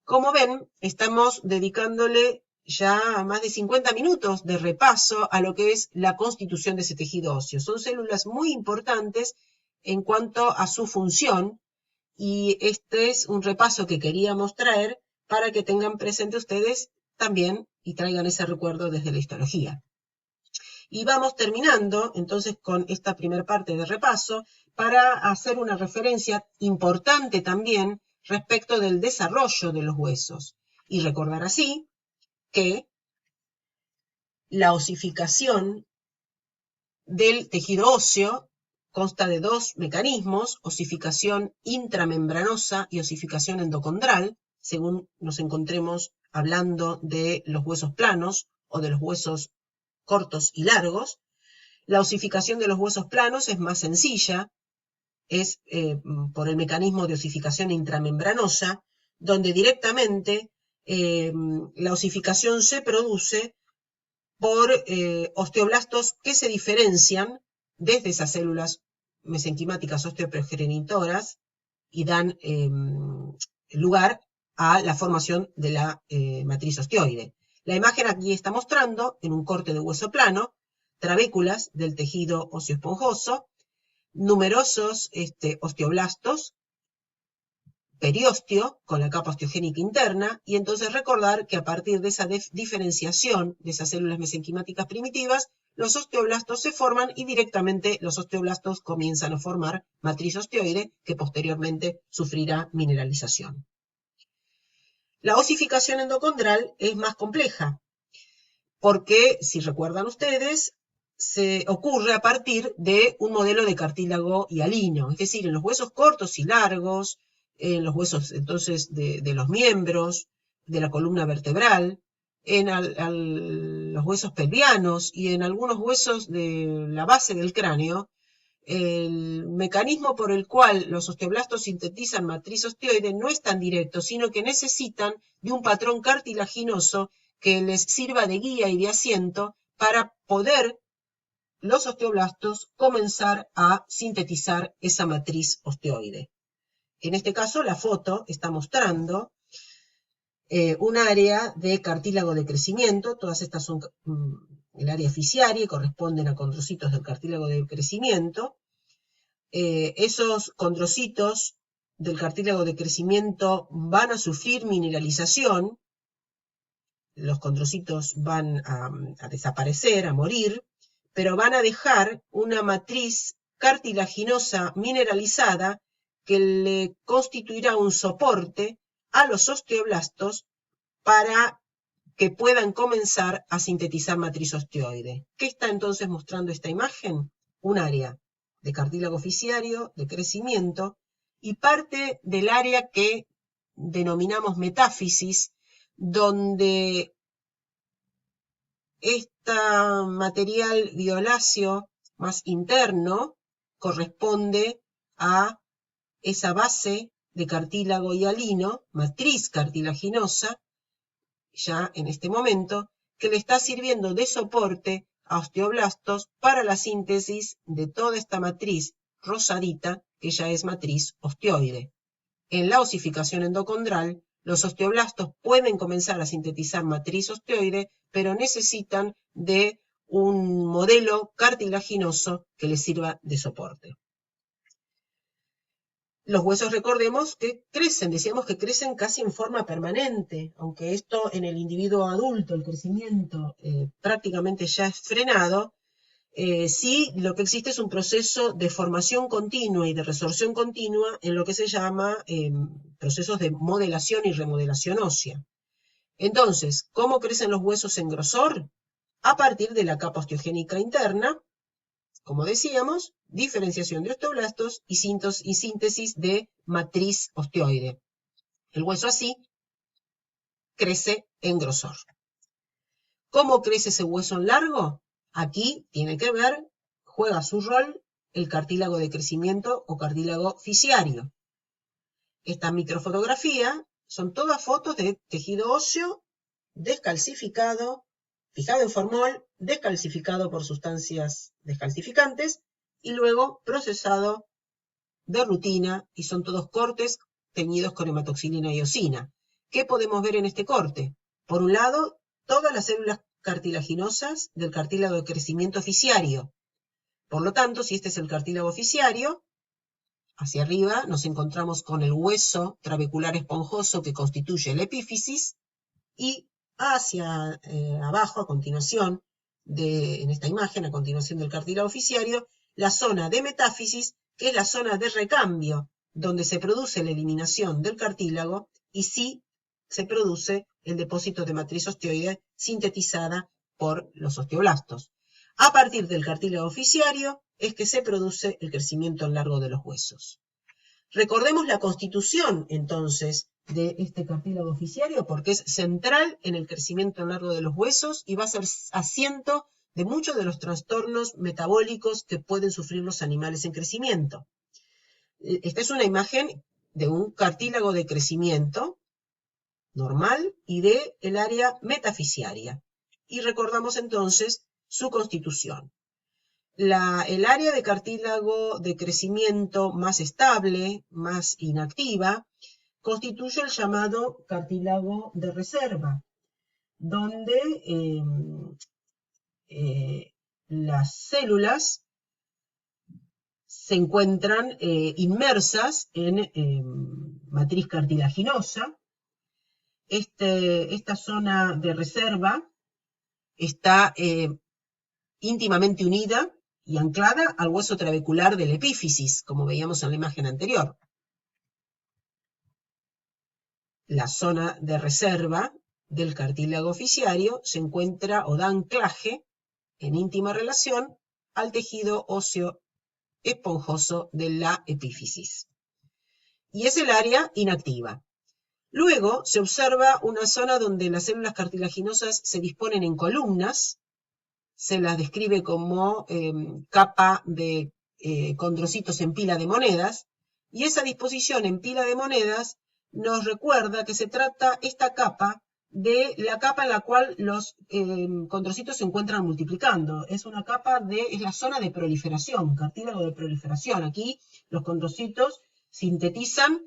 Speaker 1: como ven, estamos dedicándole ya más de 50 minutos de repaso a lo que es la constitución de ese tejido óseo. Son células muy importantes en cuanto a su función, y este es un repaso que queríamos traer para que tengan presente ustedes también y traigan ese recuerdo desde la histología. Y vamos terminando entonces con esta primera parte de repaso para hacer una referencia importante también respecto del desarrollo de los huesos. Y recordar así que la osificación del tejido óseo consta de dos mecanismos: osificación intramembranosa y osificación endocondral, según nos encontremos hablando de los huesos planos o de los huesos cortos y largos. La osificación de los huesos planos es más sencilla, es por el mecanismo de osificación intramembranosa, donde directamente la osificación se produce por osteoblastos que se diferencian desde esas células mesenquimáticas osteoprogenitoras y dan lugar a la formación de la matriz osteoide. La imagen aquí está mostrando, en un corte de hueso plano, trabéculas del tejido óseo esponjoso, numerosos osteoblastos, periósteo con la capa osteogénica interna, y entonces recordar que a partir de esa diferenciación de esas células mesenquimáticas primitivas, los osteoblastos se forman y directamente los osteoblastos comienzan a formar matriz osteoide que posteriormente sufrirá mineralización. La osificación endocondral es más compleja porque, si recuerdan ustedes, se ocurre a partir de un modelo de cartílago hialino, es decir, en los huesos cortos y largos, en los huesos entonces de los miembros, de la columna vertebral, en los huesos pelvianos y en algunos huesos de la base del cráneo. El mecanismo por el cual los osteoblastos sintetizan matriz osteoide no es tan directo, sino que necesitan de un patrón cartilaginoso que les sirva de guía y de asiento para poder los osteoblastos comenzar a sintetizar esa matriz osteoide. En este caso, la foto está mostrando un área de cartílago de crecimiento. Todas estas son el área fisiaria y corresponden a condrocitos del cartílago de crecimiento. Esos condrocitos del cartílago de crecimiento van a sufrir mineralización. Los condrocitos van a desaparecer, a morir, pero van a dejar una matriz cartilaginosa mineralizada que le constituirá un soporte a los osteoblastos para que puedan comenzar a sintetizar matriz osteoide. ¿Qué está entonces mostrando esta imagen? Un área de cartílago oficiario, de crecimiento, y parte del área que denominamos metáfisis, donde este material violáceo más interno corresponde a esa base de cartílago hialino, matriz cartilaginosa, ya en este momento, que le está sirviendo de soporte a osteoblastos para la síntesis de toda esta matriz rosadita, que ya es matriz osteoide. En la osificación endocondral, los osteoblastos pueden comenzar a sintetizar matriz osteoide, pero necesitan de un modelo cartilaginoso que les sirva de soporte. Los huesos, recordemos que crecen, decíamos que crecen casi en forma permanente, aunque esto en el individuo adulto, el crecimiento prácticamente ya es frenado, sí lo que existe es un proceso de formación continua y de resorción continua en lo que se llama procesos de modelación y remodelación ósea. Entonces, ¿cómo crecen los huesos en grosor? A partir de la capa osteogénica interna, como decíamos, diferenciación de osteoblastos y síntesis de matriz osteoide. El hueso así crece en grosor. ¿Cómo crece ese hueso en largo? Aquí tiene que ver, juega su rol, el cartílago de crecimiento o cartílago fisiario. Esta microfotografía son todas fotos de tejido óseo descalcificado, fijado en formol, descalcificado por sustancias descalcificantes y luego procesado de rutina, y son todos cortes teñidos con hematoxilina y eosina. ¿Qué podemos ver en este corte? Por un lado, todas las células cartilaginosas del cartílago de crecimiento fisiario. Por lo tanto, si este es el cartílago fisiario, hacia arriba nos encontramos con el hueso trabecular esponjoso que constituye la epífisis, y hacia abajo, a continuación, en esta imagen, a continuación del cartílago fisiario, la zona de metáfisis, que es la zona de recambio, donde se produce la eliminación del cartílago y sí se produce el depósito de matriz osteoide sintetizada por los osteoblastos. A partir del cartílago fisiario es que se produce el crecimiento en largo de los huesos. Recordemos la constitución, entonces, de este cartílago fisiario, porque es central en el crecimiento en largo de los huesos y va a ser asiento de muchos de los trastornos metabólicos que pueden sufrir los animales en crecimiento. Esta es una imagen de un cartílago de crecimiento normal y del área metafisiaria. Y recordamos entonces su constitución. El área de cartílago de crecimiento más estable, más inactiva, constituye el llamado cartílago de reserva, donde las células se encuentran inmersas en matriz cartilaginosa. Esta zona de reserva está íntimamente unida y anclada al hueso trabecular de la epífisis, como veíamos en la imagen anterior. La zona de reserva del cartílago fisiario se encuentra o da anclaje en íntima relación al tejido óseo esponjoso de la epífisis. Y es el área inactiva. Luego se observa una zona donde las células cartilaginosas se disponen en columnas. Se las describe como capa de condrocitos en pila de monedas, y esa disposición en pila de monedas nos recuerda que se trata esta capa de la capa en la cual los condrocitos se encuentran multiplicando. Es una capa es la zona de proliferación, cartílago de proliferación. Aquí los condrocitos sintetizan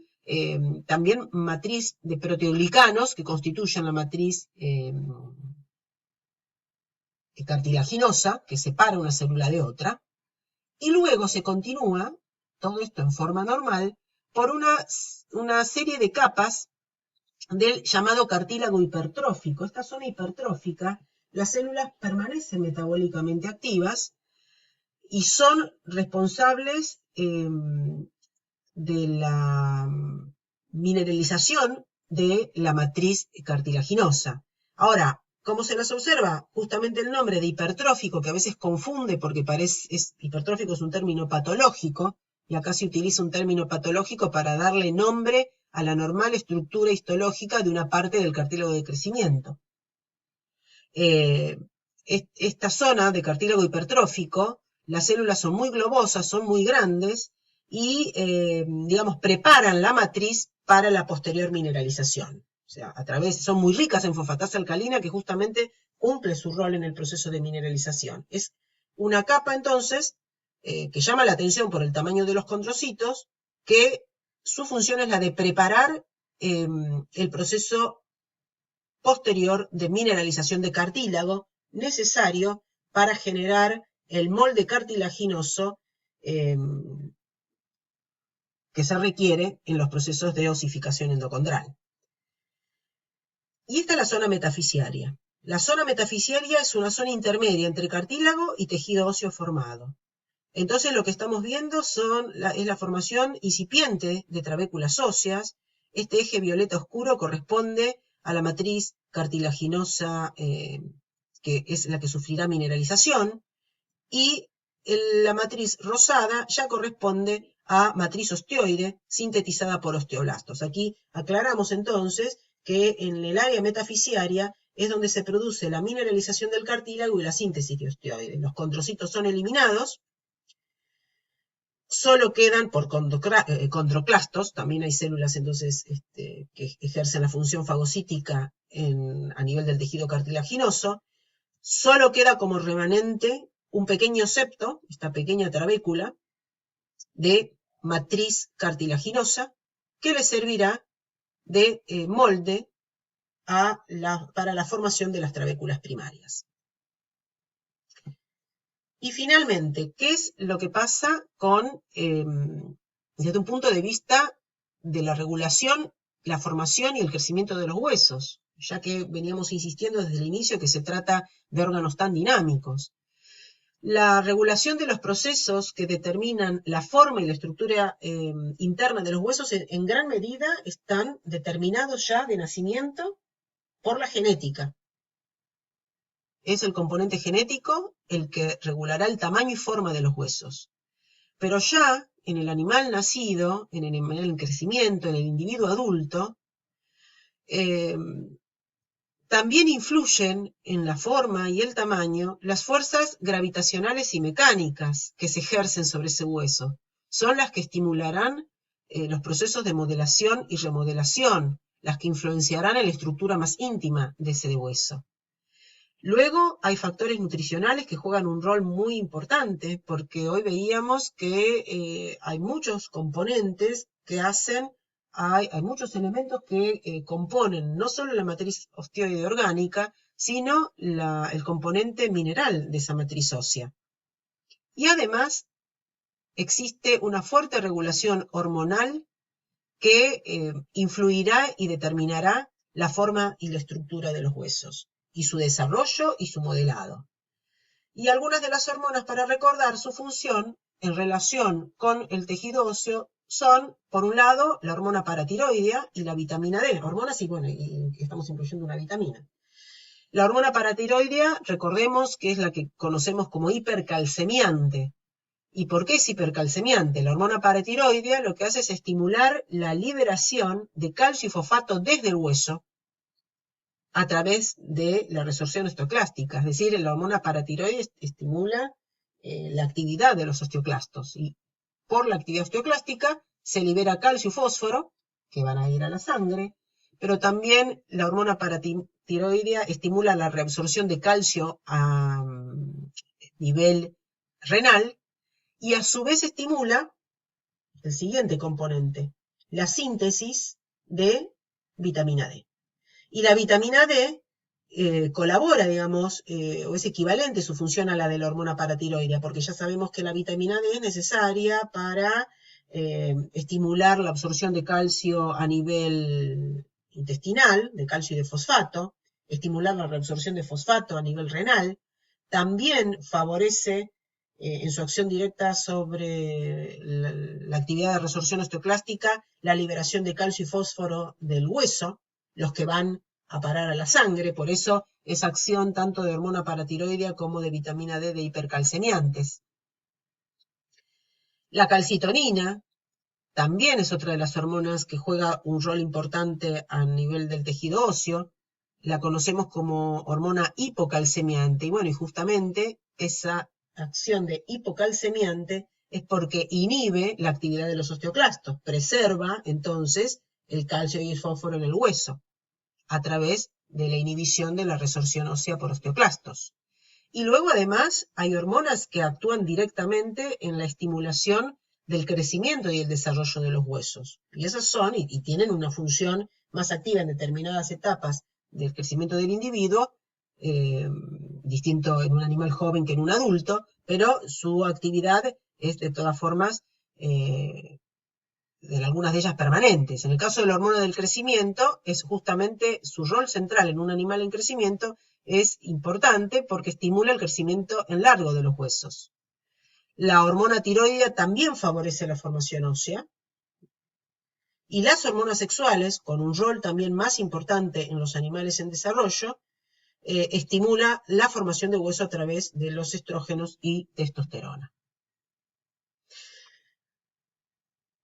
Speaker 1: también matriz de proteoglicanos que constituyen la matriz cartilaginosa, que separa una célula de otra, y luego se continúa, todo esto en forma normal, por una serie de capas del llamado cartílago hipertrófico. Esta zona hipertrófica, las células permanecen metabólicamente activas y son responsables de la mineralización de la matriz cartilaginosa. Ahora, ¿cómo se las observa? Justamente el nombre de hipertrófico, que a veces confunde porque hipertrófico es un término patológico, y acá se utiliza un término patológico para darle nombre a la normal estructura histológica de una parte del cartílago de crecimiento. Esta zona de cartílago hipertrófico, las células son muy globosas, son muy grandes, y, digamos, preparan la matriz para la posterior mineralización. O sea, son muy ricas en fosfatasa alcalina que justamente cumple su rol en el proceso de mineralización. Es una capa, entonces, que llama la atención por el tamaño de los condrocitos, que su función es la de preparar el proceso posterior de mineralización de cartílago necesario para generar el molde cartilaginoso que se requiere en los procesos de osificación endocondral. Y esta es la zona metafisiaria. La zona metafisiaria es una zona intermedia entre cartílago y tejido óseo formado. Entonces lo que estamos viendo es la formación incipiente de trabéculas óseas. Este eje violeta oscuro corresponde a la matriz cartilaginosa, que es la que sufrirá mineralización, y la matriz rosada ya corresponde a matriz osteoide sintetizada por osteoblastos. Aquí aclaramos entonces que en el área metafisiaria es donde se produce la mineralización del cartílago y la síntesis de osteoide. Los condrocitos son eliminados, solo quedan por condroclastos, también hay células entonces que ejercen la función fagocítica a nivel del tejido cartilaginoso. Solo queda como remanente un pequeño septo, esta pequeña trabécula, de matriz cartilaginosa, que le servirá de molde para la formación de las trabéculas primarias. Y finalmente, ¿qué es lo que pasa desde un punto de vista de la regulación, la formación y el crecimiento de los huesos? Ya que veníamos insistiendo desde el inicio que se trata de órganos tan dinámicos. La regulación de los procesos que determinan la forma y la estructura interna de los huesos en gran medida están determinados ya de nacimiento por la genética. Es el componente genético el que regulará el tamaño y forma de los huesos. Pero ya en el animal nacido, en el animal en crecimiento, en el individuo adulto, también influyen en la forma y el tamaño las fuerzas gravitacionales y mecánicas que se ejercen sobre ese hueso. Son las que estimularán los procesos de modelación y remodelación, las que influenciarán en la estructura más íntima de ese hueso. Luego hay factores nutricionales que juegan un rol muy importante, porque hoy veíamos que hay muchos componentes que hay muchos elementos que componen no solo la matriz osteoide orgánica, sino el componente mineral de esa matriz ósea. Y además existe una fuerte regulación hormonal que influirá y determinará la forma y la estructura de los huesos, y su desarrollo y su modelado. Y algunas de las hormonas, para recordar su función en relación con el tejido óseo, son, por un lado, la hormona paratiroidea y la vitamina D. Hormonas y estamos incluyendo una vitamina. La hormona paratiroidea, recordemos que es la que conocemos como hipercalcemiante. ¿Y por qué es hipercalcemiante? La hormona paratiroidea lo que hace es estimular la liberación de calcio y fosfato desde el hueso a través de la resorción osteoclástica. Es decir, la hormona paratiroidea estimula la actividad de los osteoclastos. Y por la actividad osteoclástica se libera calcio y fósforo, que van a ir a la sangre, pero también la hormona paratiroidea estimula la reabsorción de calcio a nivel renal, y a su vez estimula el siguiente componente, la síntesis de vitamina D. Y la vitamina D colabora, digamos, o es equivalente su función a la de la hormona paratiroidea, porque ya sabemos que la vitamina D es necesaria para estimular la absorción de calcio a nivel intestinal, de calcio y de fosfato, estimular la reabsorción de fosfato a nivel renal, también favorece en su acción directa sobre la actividad de resorción osteoclástica, la liberación de calcio y fósforo del hueso, los que van a parar a la sangre, por eso esa acción tanto de hormona paratiroidea como de vitamina D de hipercalcemiantes. La calcitonina también es otra de las hormonas que juega un rol importante a nivel del tejido óseo. La conocemos como hormona hipocalcemiante. Y bueno, y justamente esa acción de hipocalcemiante es porque inhibe la actividad de los osteoclastos, preserva entonces el calcio y el fósforo en el hueso a través de la inhibición de la resorción ósea por osteoclastos. Y luego además hay hormonas que actúan directamente en la estimulación del crecimiento y el desarrollo de los huesos. Y esas son, y tienen una función más activa en determinadas etapas del crecimiento del individuo, distinto en un animal joven que en un adulto, pero su actividad es de todas formas, algunas de ellas permanentes. En el caso de la hormona del crecimiento, es justamente su rol central en un animal en crecimiento es importante porque estimula el crecimiento en largo de los huesos. La hormona tiroidea también favorece la formación ósea. Y las hormonas sexuales, con un rol también más importante en los animales en desarrollo, estimula la formación de hueso a través de los estrógenos y testosterona.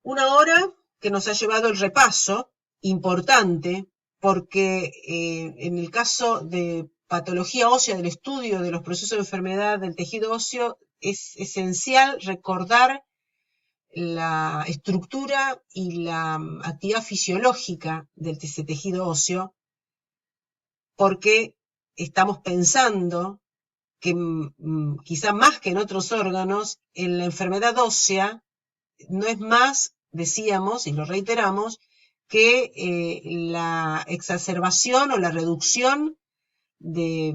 Speaker 1: Una hora que nos ha llevado el repaso, importante, porque en el caso de patología ósea, del estudio de los procesos de enfermedad del tejido óseo, es esencial recordar la estructura y la actividad fisiológica de ese tejido óseo, porque estamos pensando que quizá más que en otros órganos, en la enfermedad ósea no es más, decíamos, y lo reiteramos, que la exacerbación o la reducción de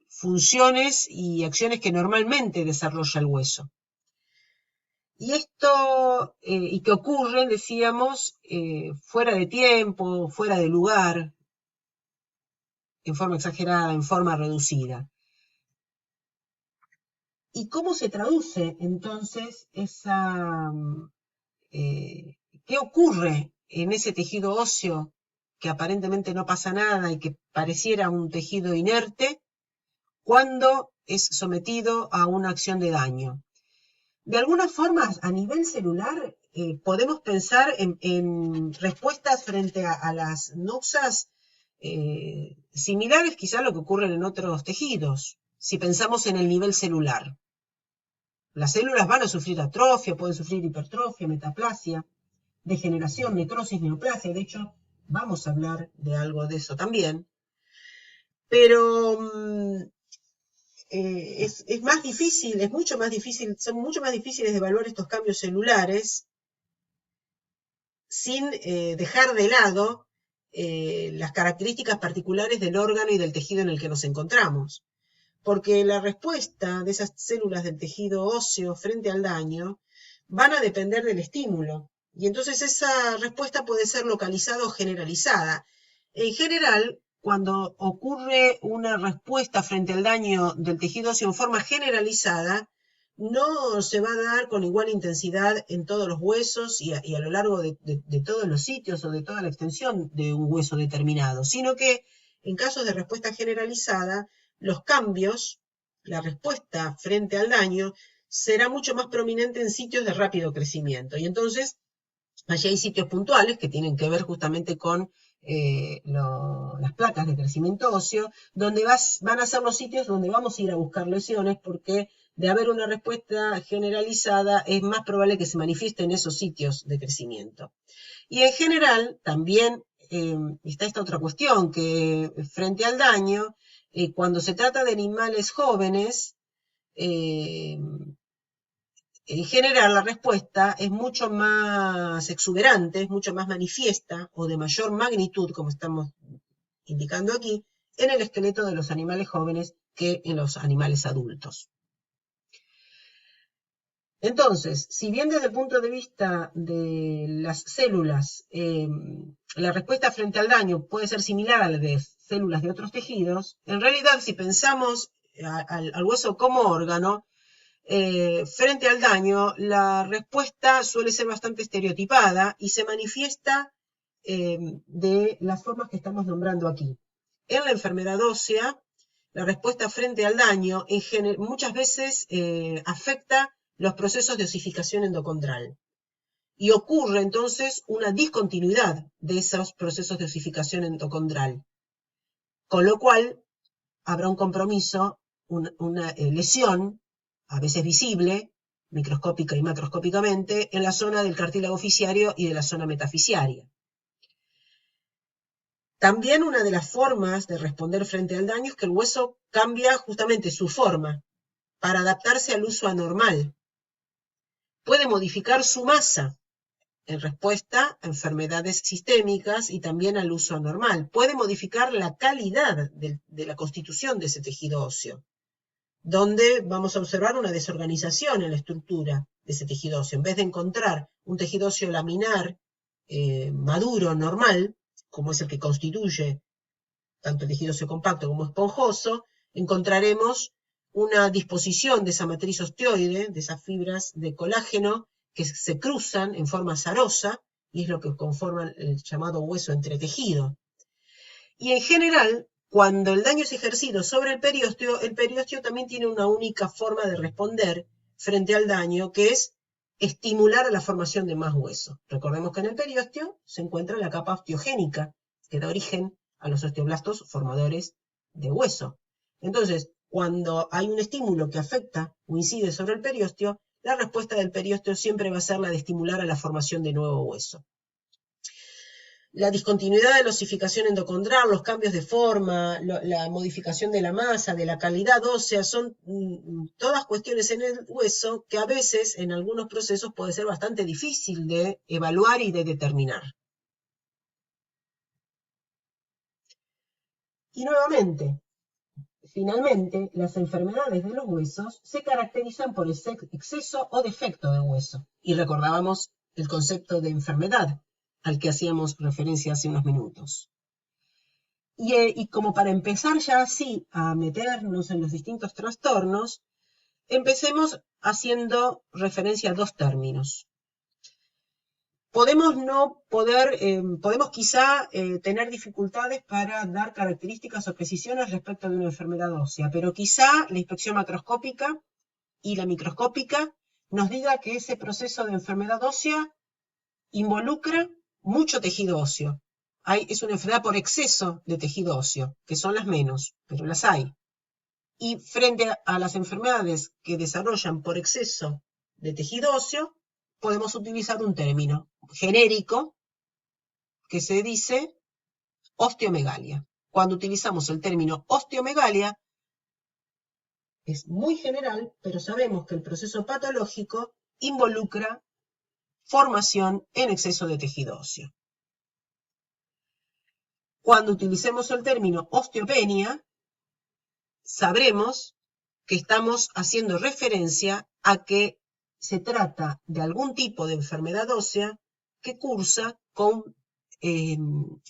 Speaker 1: funciones y acciones que normalmente desarrolla el hueso. Y esto, y que ocurre, decíamos, fuera de tiempo, fuera de lugar, en forma exagerada, en forma reducida. ¿Y cómo se traduce entonces esa, qué ocurre en ese tejido óseo que aparentemente no pasa nada y que pareciera un tejido inerte cuando es sometido a una acción de daño? De alguna forma, a nivel celular, podemos pensar en respuestas frente a las noxas similares quizá a lo que ocurre en otros tejidos, si pensamos en el nivel celular. Las células van a sufrir atrofia, pueden sufrir hipertrofia, metaplasia, degeneración, necrosis, neoplasia. De hecho, vamos a hablar de algo de eso también. Pero es más difícil, son mucho más difíciles de evaluar estos cambios celulares sin dejar de lado las características particulares del órgano y del tejido en el que nos encontramos. Porque la respuesta de esas células del tejido óseo frente al daño van a depender del estímulo. Y entonces esa respuesta puede ser localizada o generalizada. En general, cuando ocurre una respuesta frente al daño del tejido óseo en forma generalizada, no se va a dar con igual intensidad en todos los huesos y a lo largo de todos los sitios o de toda la extensión de un hueso determinado, sino que en casos de respuesta generalizada, los cambios, la respuesta frente al daño, será mucho más prominente en sitios de rápido crecimiento. Y entonces, allí hay sitios puntuales que tienen que ver justamente con las placas de crecimiento óseo, donde van a ser los sitios donde vamos a ir a buscar lesiones, porque de haber una respuesta generalizada es más probable que se manifieste en esos sitios de crecimiento. Y en general también está esta otra cuestión, que frente al daño, cuando se trata de animales jóvenes, en general la respuesta es mucho más exuberante, es mucho más manifiesta o de mayor magnitud, como estamos indicando aquí, en el esqueleto de los animales jóvenes que en los animales adultos. Entonces, si bien desde el punto de vista de las células, la respuesta frente al daño puede ser similar a la de células de otros tejidos, en realidad si pensamos al hueso como órgano, frente al daño, la respuesta suele ser bastante estereotipada y se manifiesta de las formas que estamos nombrando aquí. En la enfermedad ósea, la respuesta frente al daño muchas veces afecta los procesos de osificación endocondral. Y ocurre entonces una discontinuidad de esos procesos de osificación endocondral. Con lo cual habrá un compromiso, una lesión, a veces visible, microscópica y macroscópicamente, en la zona del cartílago fisiario y de la zona metafisiaria. También una de las formas de responder frente al daño es que el hueso cambia justamente su forma para adaptarse al uso anormal. Puede modificar su masa en respuesta a enfermedades sistémicas y también al uso anormal. Puede modificar la calidad de la constitución de ese tejido óseo, donde vamos a observar una desorganización en la estructura de ese tejido óseo. En vez de encontrar un tejido óseo laminar, maduro, normal, como es el que constituye tanto el tejido óseo compacto como esponjoso, encontraremos una disposición de esa matriz osteoide, de esas fibras de colágeno, que se cruzan en forma azarosa, y es lo que conforma el llamado hueso entretejido. Y en general, cuando el daño es ejercido sobre el periósteo también tiene una única forma de responder frente al daño, que es estimular a la formación de más hueso. Recordemos que en el periósteo se encuentra la capa osteogénica, que da origen a los osteoblastos formadores de hueso. Entonces, cuando hay un estímulo que afecta o incide sobre el periósteo, la respuesta del periósteo siempre va a ser la de estimular a la formación de nuevo hueso. La discontinuidad de la osificación endocondral, los cambios de forma, la modificación de la masa, de la calidad ósea, son todas cuestiones en el hueso que a veces en algunos procesos puede ser bastante difícil de evaluar y de determinar. Y nuevamente, finalmente, las enfermedades de los huesos se caracterizan por exceso o defecto de hueso. Y recordábamos el concepto de enfermedad al que hacíamos referencia hace unos minutos. Y como para empezar ya así a meternos en los distintos trastornos, empecemos haciendo referencia a dos términos. Podemos quizá tener dificultades para dar características o precisiones respecto de una enfermedad ósea, pero quizá la inspección macroscópica y la microscópica nos diga que ese proceso de enfermedad ósea involucra mucho tejido óseo. Es una enfermedad por exceso de tejido óseo, que son las menos, pero las hay. Y frente a las enfermedades que desarrollan por exceso de tejido óseo, podemos utilizar un término genérico que se dice osteomegalia. Cuando utilizamos el término osteomegalia, es muy general, pero sabemos que el proceso patológico involucra formación en exceso de tejido óseo. Cuando utilicemos el término osteopenia, sabremos que estamos haciendo referencia a que se trata de algún tipo de enfermedad ósea que cursa con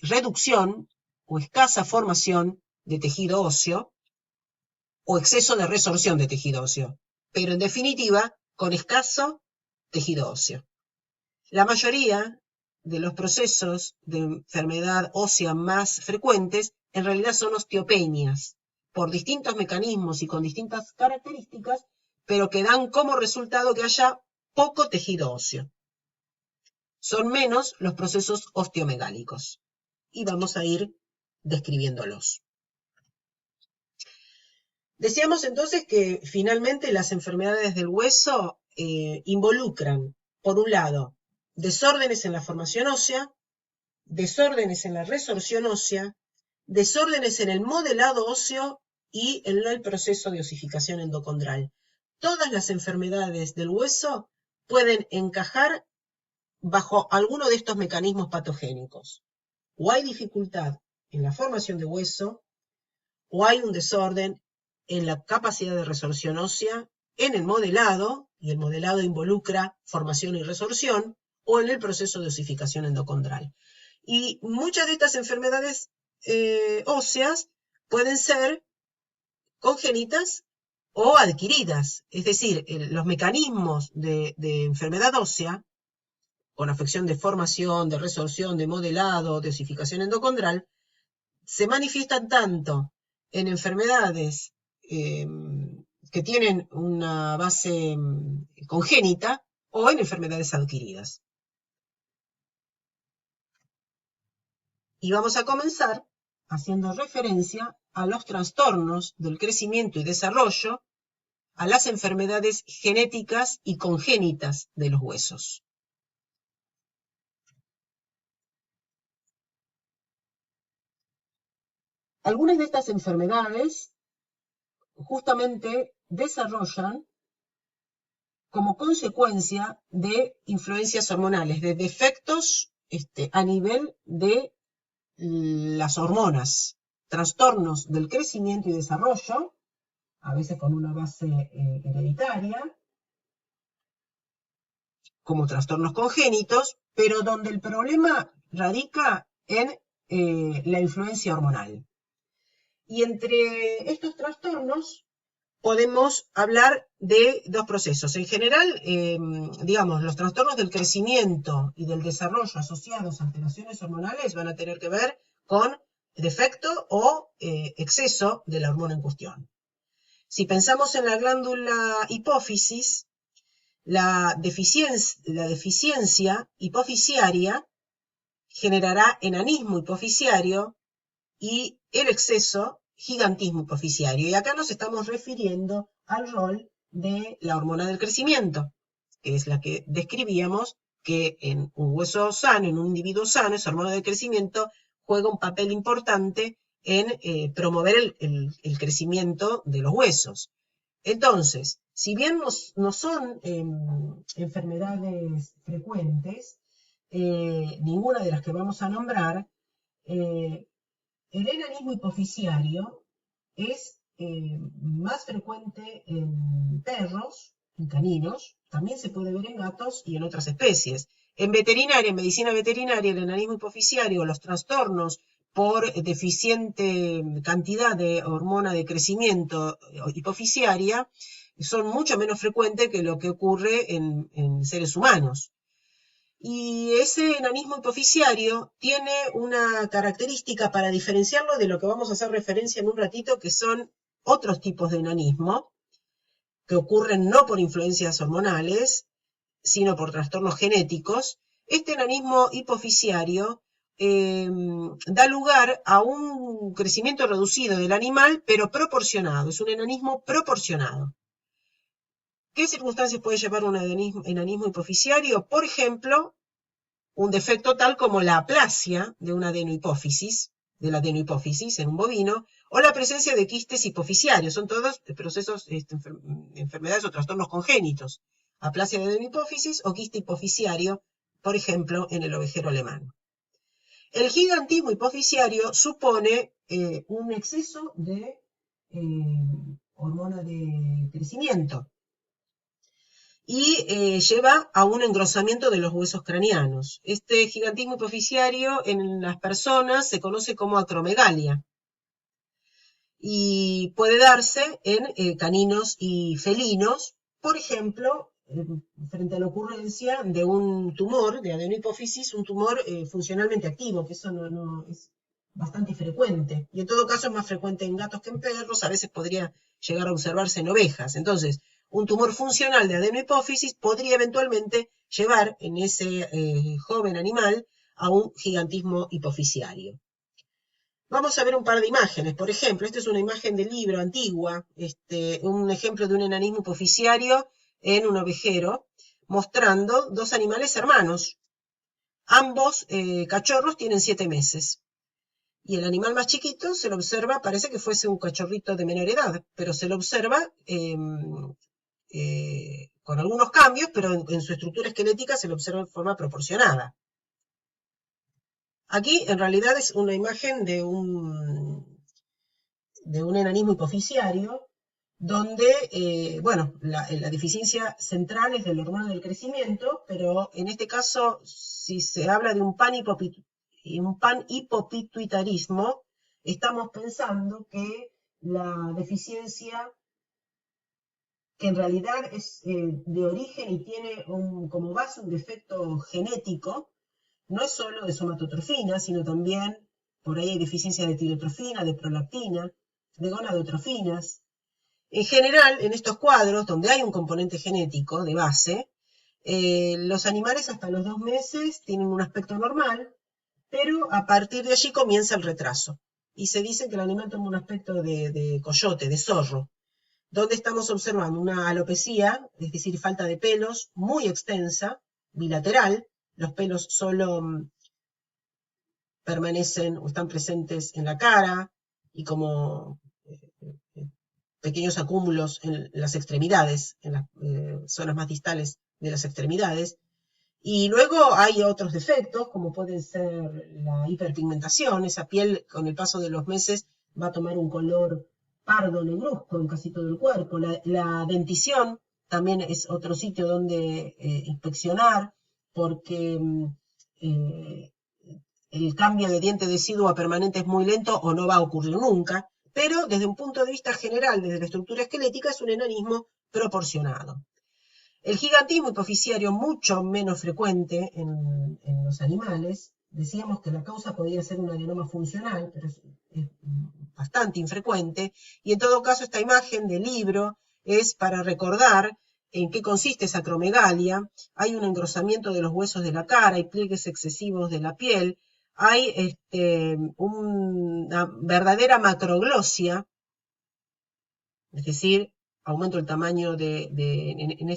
Speaker 1: reducción o escasa formación de tejido óseo o exceso de resorción de tejido óseo, pero en definitiva con escaso tejido óseo. La mayoría de los procesos de enfermedad ósea más frecuentes en realidad son osteopenias, por distintos mecanismos y con distintas características, pero que dan como resultado que haya poco tejido óseo. Son menos los procesos osteomegálicos. Y vamos a ir describiéndolos. Decíamos entonces que finalmente las enfermedades del hueso involucran, por un lado, desórdenes en la formación ósea, desórdenes en la resorción ósea, desórdenes en el modelado óseo y en el proceso de osificación endocondral. Todas las enfermedades del hueso pueden encajar bajo alguno de estos mecanismos patogénicos. O hay dificultad en la formación de hueso, o hay un desorden en la capacidad de resorción ósea, en el modelado, y el modelado involucra formación y resorción, o en el proceso de osificación endocondral. Y muchas de estas enfermedades óseas pueden ser congénitas o adquiridas, es decir, los mecanismos de enfermedad ósea, con afección de formación, de resorción, de modelado, de osificación endocondral, se manifiestan tanto en enfermedades que tienen una base congénita o en enfermedades adquiridas. Y vamos a comenzar haciendo referencia a los trastornos del crecimiento y desarrollo, a las enfermedades genéticas y congénitas de los huesos. Algunas de estas enfermedades justamente desarrollan como consecuencia de influencias hormonales, de defectos a nivel de las hormonas, trastornos del crecimiento y desarrollo, a veces con una base hereditaria, como trastornos congénitos, pero donde el problema radica en la influencia hormonal. Y entre estos trastornos podemos hablar de dos procesos. En general, digamos, los trastornos del crecimiento y del desarrollo asociados a alteraciones hormonales van a tener que ver con defecto o exceso de la hormona en cuestión. Si pensamos en la glándula hipófisis, la deficiencia hipofisiaria generará enanismo hipofisiario y el exceso gigantismo hipofisiario. Y acá nos estamos refiriendo al rol de la hormona del crecimiento, que es la que describíamos que en un hueso sano, en un individuo sano, esa hormona del crecimiento juega un papel importante en promover el crecimiento de los huesos. Entonces, si bien no son enfermedades frecuentes, ninguna de las que vamos a nombrar, el enanismo hipofisiario es más frecuente en perros, en caninos, también se puede ver en gatos y en otras especies. En veterinaria, en medicina veterinaria, el enanismo hipofisiario, los trastornos por deficiente cantidad de hormona de crecimiento hipofisiaria son mucho menos frecuentes que lo que ocurre en seres humanos. Y ese enanismo hipofisiario tiene una característica para diferenciarlo de lo que vamos a hacer referencia en un ratito, que son otros tipos de enanismo, que ocurren no por influencias hormonales, sino por trastornos genéticos. Este enanismo hipofisiario da lugar a un crecimiento reducido del animal, pero proporcionado, es un enanismo proporcionado. ¿Qué circunstancias puede llevar un enanismo hipofisiario? Por ejemplo, un defecto tal como la aplasia de una adenohipófisis, en un bovino, o la presencia de quistes hipofisiarios. Son todos procesos, enfermedades o trastornos congénitos. Aplasia de adenohipófisis o quiste hipofisiario, por ejemplo, en el ovejero alemán. El gigantismo hipofisiario supone un exceso de hormona de crecimiento y lleva a un engrosamiento de los huesos craneanos. Este gigantismo hipofisiario en las personas se conoce como acromegalia y puede darse en caninos y felinos, por ejemplo, frente a la ocurrencia de un tumor de adenohipófisis, un tumor funcionalmente activo, que eso no es bastante frecuente, y en todo caso es más frecuente en gatos que en perros, a veces podría llegar a observarse en ovejas. Entonces, un tumor funcional de adenohipófisis podría eventualmente llevar en ese joven animal a un gigantismo hipofisiario. Vamos a ver un par de imágenes. Por ejemplo, esta es una imagen del libro antigua, un ejemplo de un enanismo hipofisiario en un ovejero, mostrando dos animales hermanos. Ambos cachorros tienen 7 meses. Y el animal más chiquito se lo observa, parece que fuese un cachorrito de menor edad, pero se lo observa con algunos cambios, pero en su estructura esquelética se lo observa en forma proporcionada. Aquí en realidad es una imagen de un enanismo hipofisiario, donde, bueno, la deficiencia central es de la hormona del crecimiento, pero en este caso, si se habla de un panhipopituitarismo, estamos pensando que la deficiencia que en realidad es de origen y tiene como base un defecto genético. No es solo de somatotrofina, sino también por ahí hay deficiencia de tirotrofina, de prolactina, de gonadotrofinas. En general, en estos cuadros, donde hay un componente genético de base, los animales hasta los 2 meses tienen un aspecto normal, pero a partir de allí comienza el retraso. Y se dice que el animal toma un aspecto de coyote, de zorro, donde estamos observando una alopecia, es decir, falta de pelos, muy extensa, bilateral. Los pelos solo permanecen o están presentes en la cara y como pequeños acúmulos en las extremidades, en las zonas más distales de las extremidades. Y luego hay otros defectos, como pueden ser la hiperpigmentación. Esa piel con el paso de los meses va a tomar un color pardo negruzco en casi todo el cuerpo. La dentición también es otro sitio donde inspeccionar, porque el cambio de diente deciduo a permanente es muy lento o no va a ocurrir nunca, pero desde un punto de vista general, desde la estructura esquelética, es un enanismo proporcionado. El gigantismo hipoficiario, mucho menos frecuente en los animales. Decíamos que la causa podría ser un adenoma funcional, pero es bastante infrecuente. Y en todo caso, esta imagen del libro es para recordar en qué consiste esa acromegalia. Hay un engrosamiento de los huesos de la cara, hay pliegues excesivos de la piel, hay una verdadera macroglosia, es decir, aumento el tamaño en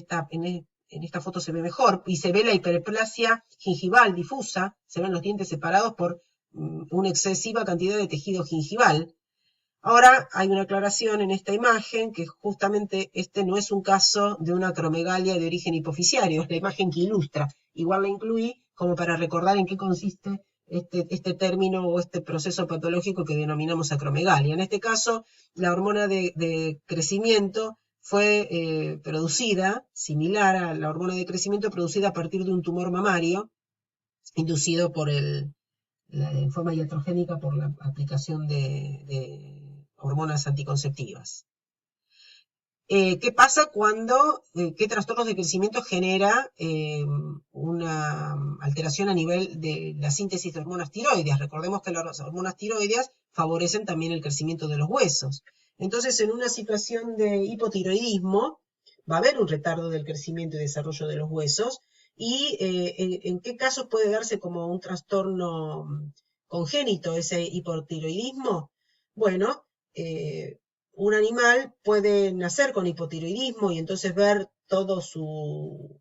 Speaker 1: esta foto se ve mejor, y se ve la hiperplasia gingival difusa, se ven los dientes separados por una excesiva cantidad de tejido gingival. Ahora hay una aclaración en esta imagen que justamente este no es un caso de una acromegalia de origen hipoficiario, es la imagen que ilustra. Igual la incluí como para recordar en qué consiste este término o este proceso patológico que denominamos acromegalia. En este caso, la hormona de crecimiento fue producida, similar a la hormona de crecimiento producida a partir de un tumor mamario, inducido por en forma iatrogénica por la aplicación de hormonas anticonceptivas. ¿Qué pasa qué trastornos de crecimiento genera una alteración a nivel de la síntesis de hormonas tiroideas? Recordemos que las hormonas tiroideas favorecen también el crecimiento de los huesos. Entonces, en una situación de hipotiroidismo, va a haber un retardo del crecimiento y desarrollo de los huesos. ¿Y en qué casos puede darse como un trastorno congénito ese hipotiroidismo? Bueno, un animal puede nacer con hipotiroidismo y entonces ver todo su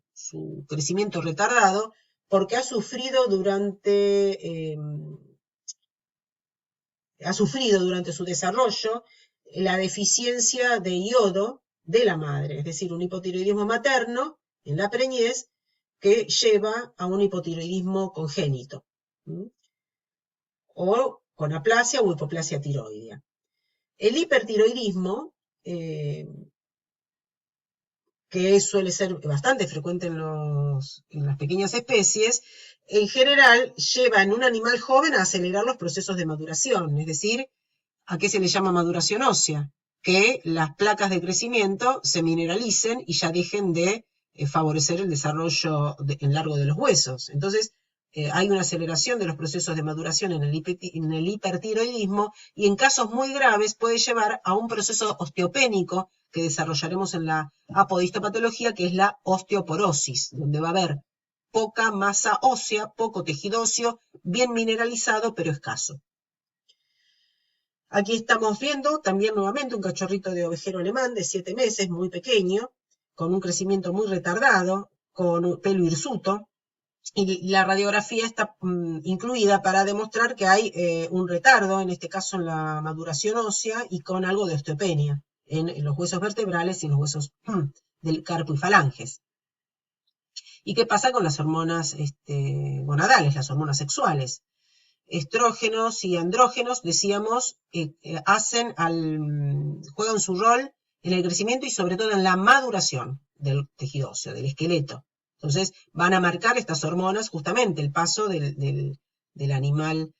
Speaker 1: crecimiento retardado porque ha sufrido durante su desarrollo la deficiencia de iodo de la madre, es decir, un hipotiroidismo materno en la preñez que lleva a un hipotiroidismo congénito, o con aplasia o hipoplasia tiroidea. El hipertiroidismo, que suele ser bastante frecuente en las pequeñas especies, en general lleva en un animal joven a acelerar los procesos de maduración, es decir, ¿a qué se le llama maduración ósea? Que las placas de crecimiento se mineralicen y ya dejen de favorecer el desarrollo en largo de los huesos. Entonces, hay una aceleración de los procesos de maduración en el hipertiroidismo y en casos muy graves puede llevar a un proceso osteopénico que desarrollaremos en la apodistopatología, que es la osteoporosis, donde va a haber poca masa ósea, poco tejido óseo, bien mineralizado, pero escaso. Aquí estamos viendo también nuevamente un cachorrito de ovejero alemán de 7 meses, muy pequeño, con un crecimiento muy retardado, con pelo hirsuto, y la radiografía está incluida para demostrar que hay un retardo, en este caso en la maduración ósea, y con algo de osteopenia en los huesos vertebrales y en los huesos del carpo y falanges. ¿Y qué pasa con las hormonas gonadales, las hormonas sexuales? Estrógenos y andrógenos, decíamos, juegan su rol en el crecimiento y sobre todo en la maduración del tejido óseo, del esqueleto. Entonces van a marcar estas hormonas justamente el paso del animal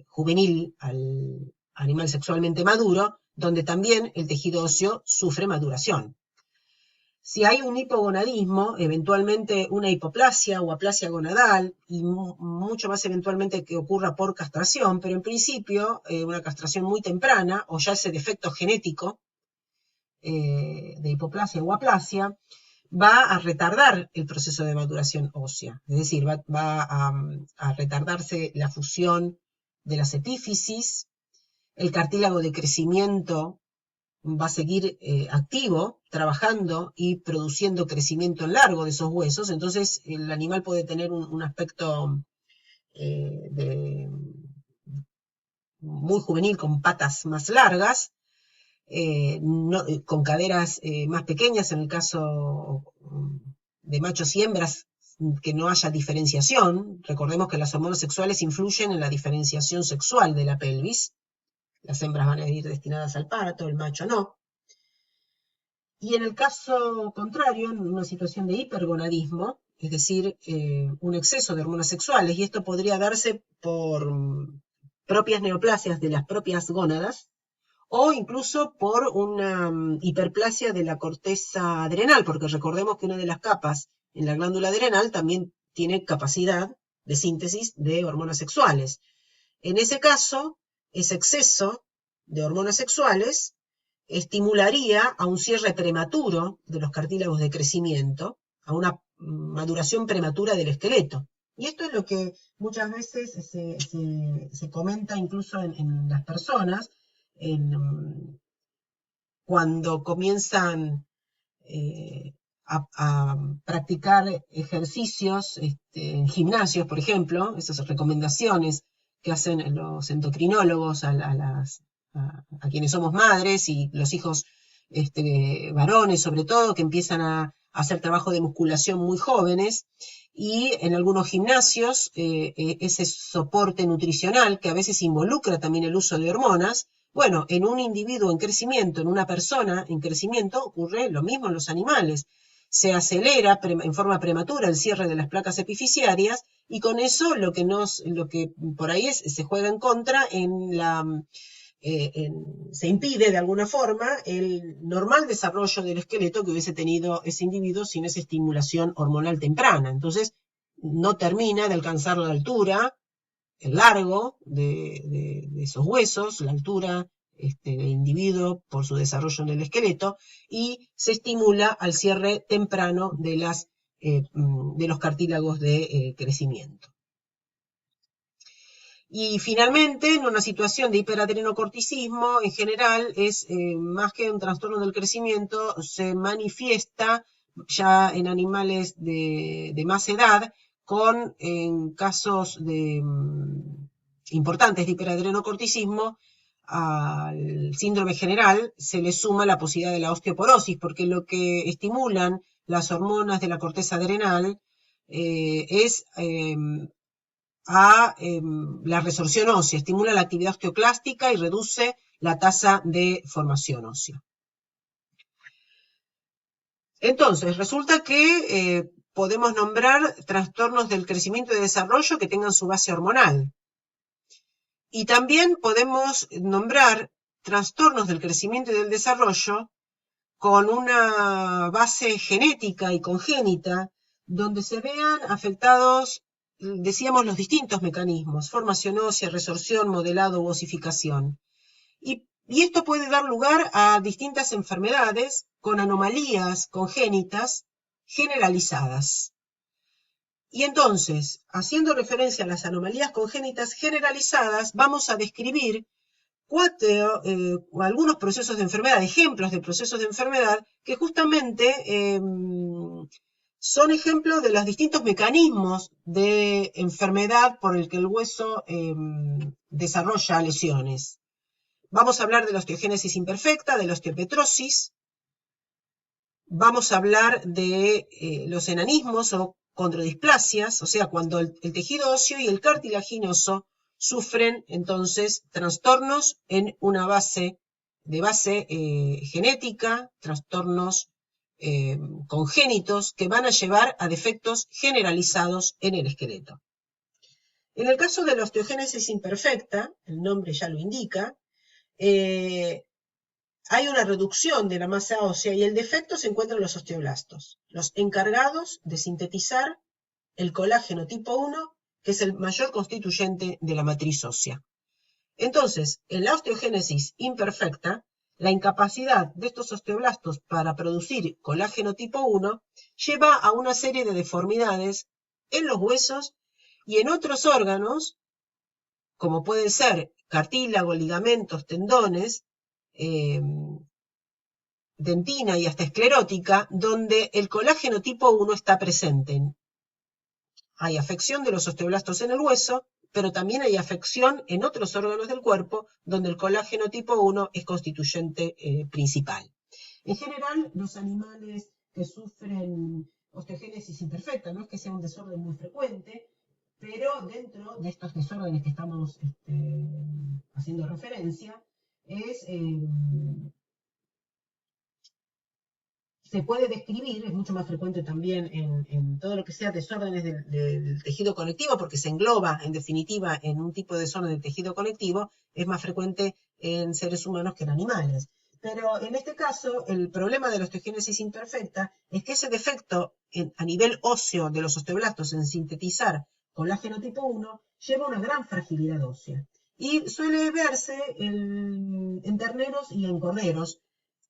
Speaker 1: juvenil al animal sexualmente maduro donde también el tejido óseo sufre maduración. Si hay un hipogonadismo, eventualmente una hipoplasia o aplasia gonadal, y mucho más eventualmente que ocurra por castración, pero en principio una castración muy temprana, o ya ese defecto genético de hipoplasia o aplasia, va a retardar el proceso de maduración ósea. Es decir, va a retardarse la fusión de las epífisis, el cartílago de crecimiento va a seguir activo, trabajando y produciendo crecimiento en largo de esos huesos, entonces el animal puede tener un aspecto muy juvenil, con patas más largas, con caderas más pequeñas en el caso de machos y hembras, que no haya diferenciación. Recordemos que las hormonas sexuales influyen en la diferenciación sexual de la pelvis. Las hembras van a ir destinadas al parto, el macho no. Y en el caso contrario, en una situación de hipergonadismo, es decir, un exceso de hormonas sexuales, y esto podría darse por propias neoplasias de las propias gónadas, o incluso por una hiperplasia de la corteza adrenal, porque recordemos que una de las capas en la glándula adrenal también tiene capacidad de síntesis de hormonas sexuales. En ese caso, ese exceso de hormonas sexuales estimularía a un cierre prematuro de los cartílagos de crecimiento, a una maduración prematura del esqueleto. Y esto es lo que muchas veces se comenta incluso en las personas, cuando comienzan a practicar ejercicios en gimnasios, por ejemplo, esas recomendaciones que hacen los endocrinólogos a quienes somos madres y los hijos varones sobre todo, que empiezan a hacer trabajo de musculación muy jóvenes, y en algunos gimnasios ese soporte nutricional que a veces involucra también el uso de hormonas. Bueno, en un individuo en crecimiento, en una persona en crecimiento, ocurre lo mismo en los animales. Se acelera en forma prematura el cierre de las placas epifisiarias, y con eso lo que por ahí se juega en contra se impide de alguna forma el normal desarrollo del esqueleto que hubiese tenido ese individuo sin esa estimulación hormonal temprana. Entonces, no termina de alcanzar la altura, el largo de esos huesos, la altura del individuo por su desarrollo en el esqueleto, y se estimula al cierre temprano de los cartílagos de crecimiento. Y finalmente, en una situación de hiperadrenocorticismo, en general, es más que un trastorno del crecimiento, se manifiesta ya en animales de más edad, en casos importantes de hiperadrenocorticismo, al síndrome general se le suma la posibilidad de la osteoporosis, porque lo que estimulan las hormonas de la corteza adrenal es la resorción ósea, estimula la actividad osteoclástica y reduce la tasa de formación ósea. Entonces, resulta que podemos nombrar trastornos del crecimiento y desarrollo que tengan su base hormonal. Y también podemos nombrar trastornos del crecimiento y del desarrollo con una base genética y congénita, donde se vean afectados, decíamos, los distintos mecanismos: formación ósea, resorción, modelado u osificación. Y esto puede dar lugar a distintas enfermedades con anomalías congénitas generalizadas. Y entonces, haciendo referencia a las anomalías congénitas generalizadas, vamos a describir algunos procesos de enfermedad, ejemplos de procesos de enfermedad que justamente son ejemplos de los distintos mecanismos de enfermedad por el que el hueso desarrolla lesiones. Vamos a hablar de la osteogénesis imperfecta, de la osteopetrosis. Vamos a hablar de los enanismos o condrodisplasias, o sea, cuando el tejido óseo y el cartilaginoso sufren entonces trastornos en una base genética, trastornos congénitos que van a llevar a defectos generalizados en el esqueleto. En el caso de la osteogénesis imperfecta, el nombre ya lo indica, hay una reducción de la masa ósea y el defecto se encuentra en los osteoblastos, los encargados de sintetizar el colágeno tipo 1, que es el mayor constituyente de la matriz ósea. Entonces, en la osteogénesis imperfecta, la incapacidad de estos osteoblastos para producir colágeno tipo 1 lleva a una serie de deformidades en los huesos y en otros órganos, como pueden ser cartílago, ligamentos, tendones, dentina y hasta esclerótica, donde el colágeno tipo 1 está presente. Hay afección de los osteoblastos en el hueso, pero también hay afección en otros órganos del cuerpo donde el colágeno tipo 1 es constituyente principal. En general, los animales que sufren osteogénesis imperfecta, no es que sea un desorden muy frecuente, pero dentro de estos desórdenes que estamos haciendo referencia, se puede describir, es mucho más frecuente también en todo lo que sea desórdenes del tejido conectivo, porque se engloba, en definitiva, en un tipo de desorden del tejido conectivo, es más frecuente en seres humanos que en animales. Pero en este caso, el problema de la osteogénesis imperfecta es que ese defecto a nivel óseo de los osteoblastos en sintetizar colágeno tipo 1 lleva una gran fragilidad ósea. Y suele verse en terneros y en corderos,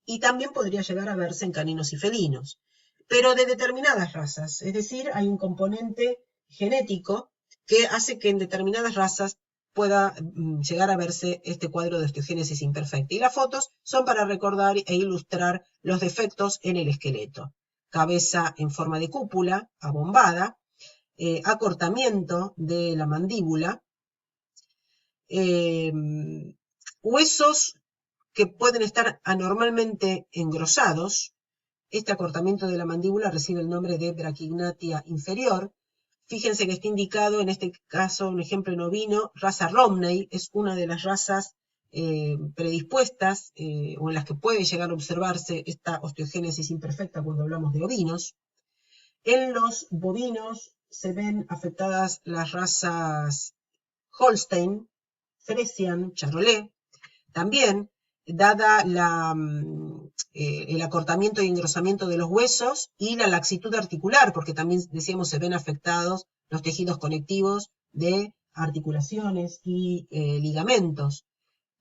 Speaker 1: y también podría llegar a verse en caninos y felinos, pero de determinadas razas, es decir, hay un componente genético que hace que en determinadas razas pueda llegar a verse este cuadro de osteogénesis imperfecta. Y las fotos son para recordar e ilustrar los defectos en el esqueleto. Cabeza en forma de cúpula, abombada, acortamiento de la mandíbula, huesos que pueden estar anormalmente engrosados. Este acortamiento de la mandíbula recibe el nombre de braquignatia inferior. Fíjense que está indicado en este caso un ejemplo en ovino, raza Romney, es una de las razas predispuestas o en las que puede llegar a observarse esta osteogénesis imperfecta cuando hablamos de ovinos. En los bovinos se ven afectadas las razas Holstein, Fresian, Charolais. También, dada el acortamiento y engrosamiento de los huesos y la laxitud articular, porque también, decíamos, se ven afectados los tejidos conectivos de articulaciones y ligamentos.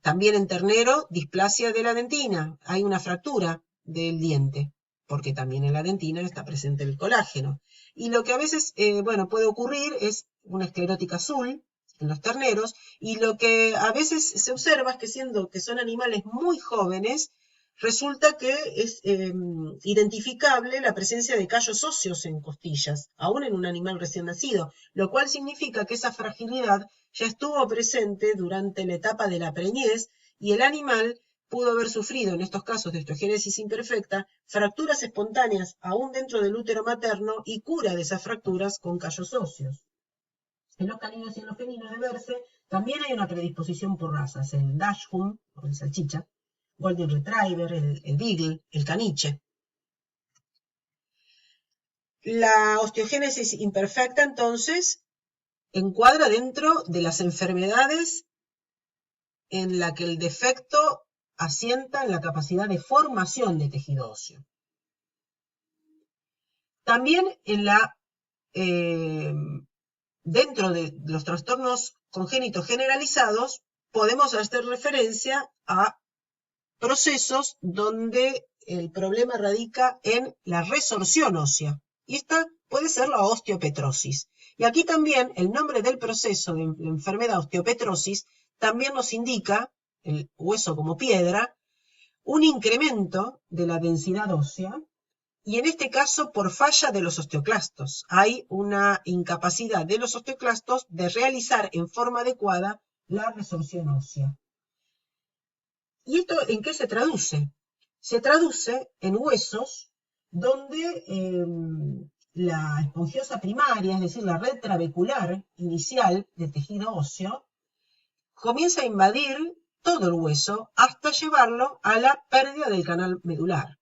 Speaker 1: También en ternero, displasia de la dentina. Hay una fractura del diente, porque también en la dentina está presente el colágeno. Y lo que a veces, puede ocurrir es una esclerótica azul en los terneros, y lo que a veces se observa es que siendo que son animales muy jóvenes, resulta que es identificable la presencia de callos óseos en costillas, aún en un animal recién nacido, lo cual significa que esa fragilidad ya estuvo presente durante la etapa de la preñez y el animal pudo haber sufrido, en estos casos de osteogénesis imperfecta, fracturas espontáneas aún dentro del útero materno y cura de esas fracturas con callos óseos. En los caninos y en los felinos de verse, también hay una predisposición por razas, el Dachshund, o el salchicha, Golden Retriever, el Beagle, el caniche. La osteogénesis imperfecta, entonces, encuadra dentro de las enfermedades en la que el defecto asienta en la capacidad de formación de tejido óseo. También dentro de los trastornos congénitos generalizados, podemos hacer referencia a procesos donde el problema radica en la resorción ósea. Y esta puede ser la osteopetrosis. Y aquí también el nombre del proceso de la enfermedad osteopetrosis también nos indica, el hueso como piedra, un incremento de la densidad ósea, y en este caso por falla de los osteoclastos. Hay una incapacidad de los osteoclastos de realizar en forma adecuada la resorción ósea. ¿Y esto en qué se traduce? Se traduce en huesos donde la esponjiosa primaria, es decir, la red trabecular inicial del tejido óseo, comienza a invadir todo el hueso hasta llevarlo a la pérdida del canal medular.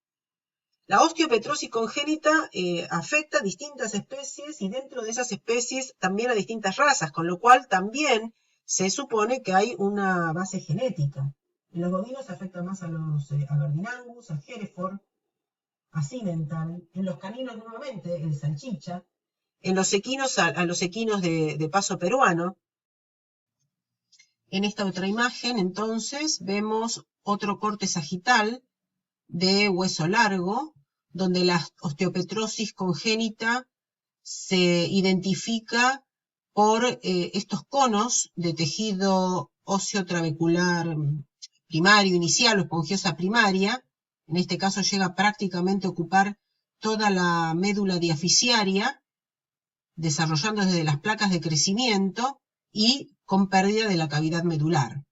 Speaker 1: La osteopetrosis congénita afecta a distintas especies y dentro de esas especies también a distintas razas, con lo cual también se supone que hay una base genética. En los bovinos afecta más a los Aberdeen-Angus, a Hereford, a Simmental. En los caninos nuevamente, el salchicha. En los equinos, a los equinos de paso peruano. En esta otra imagen, entonces, vemos otro corte sagital de hueso largo, donde la osteopetrosis congénita se identifica por estos conos de tejido óseo trabecular primario, inicial o esponjosa primaria. En este caso llega prácticamente a ocupar toda la médula diaficiaria, desarrollando desde las placas de crecimiento y con pérdida de la cavidad medular.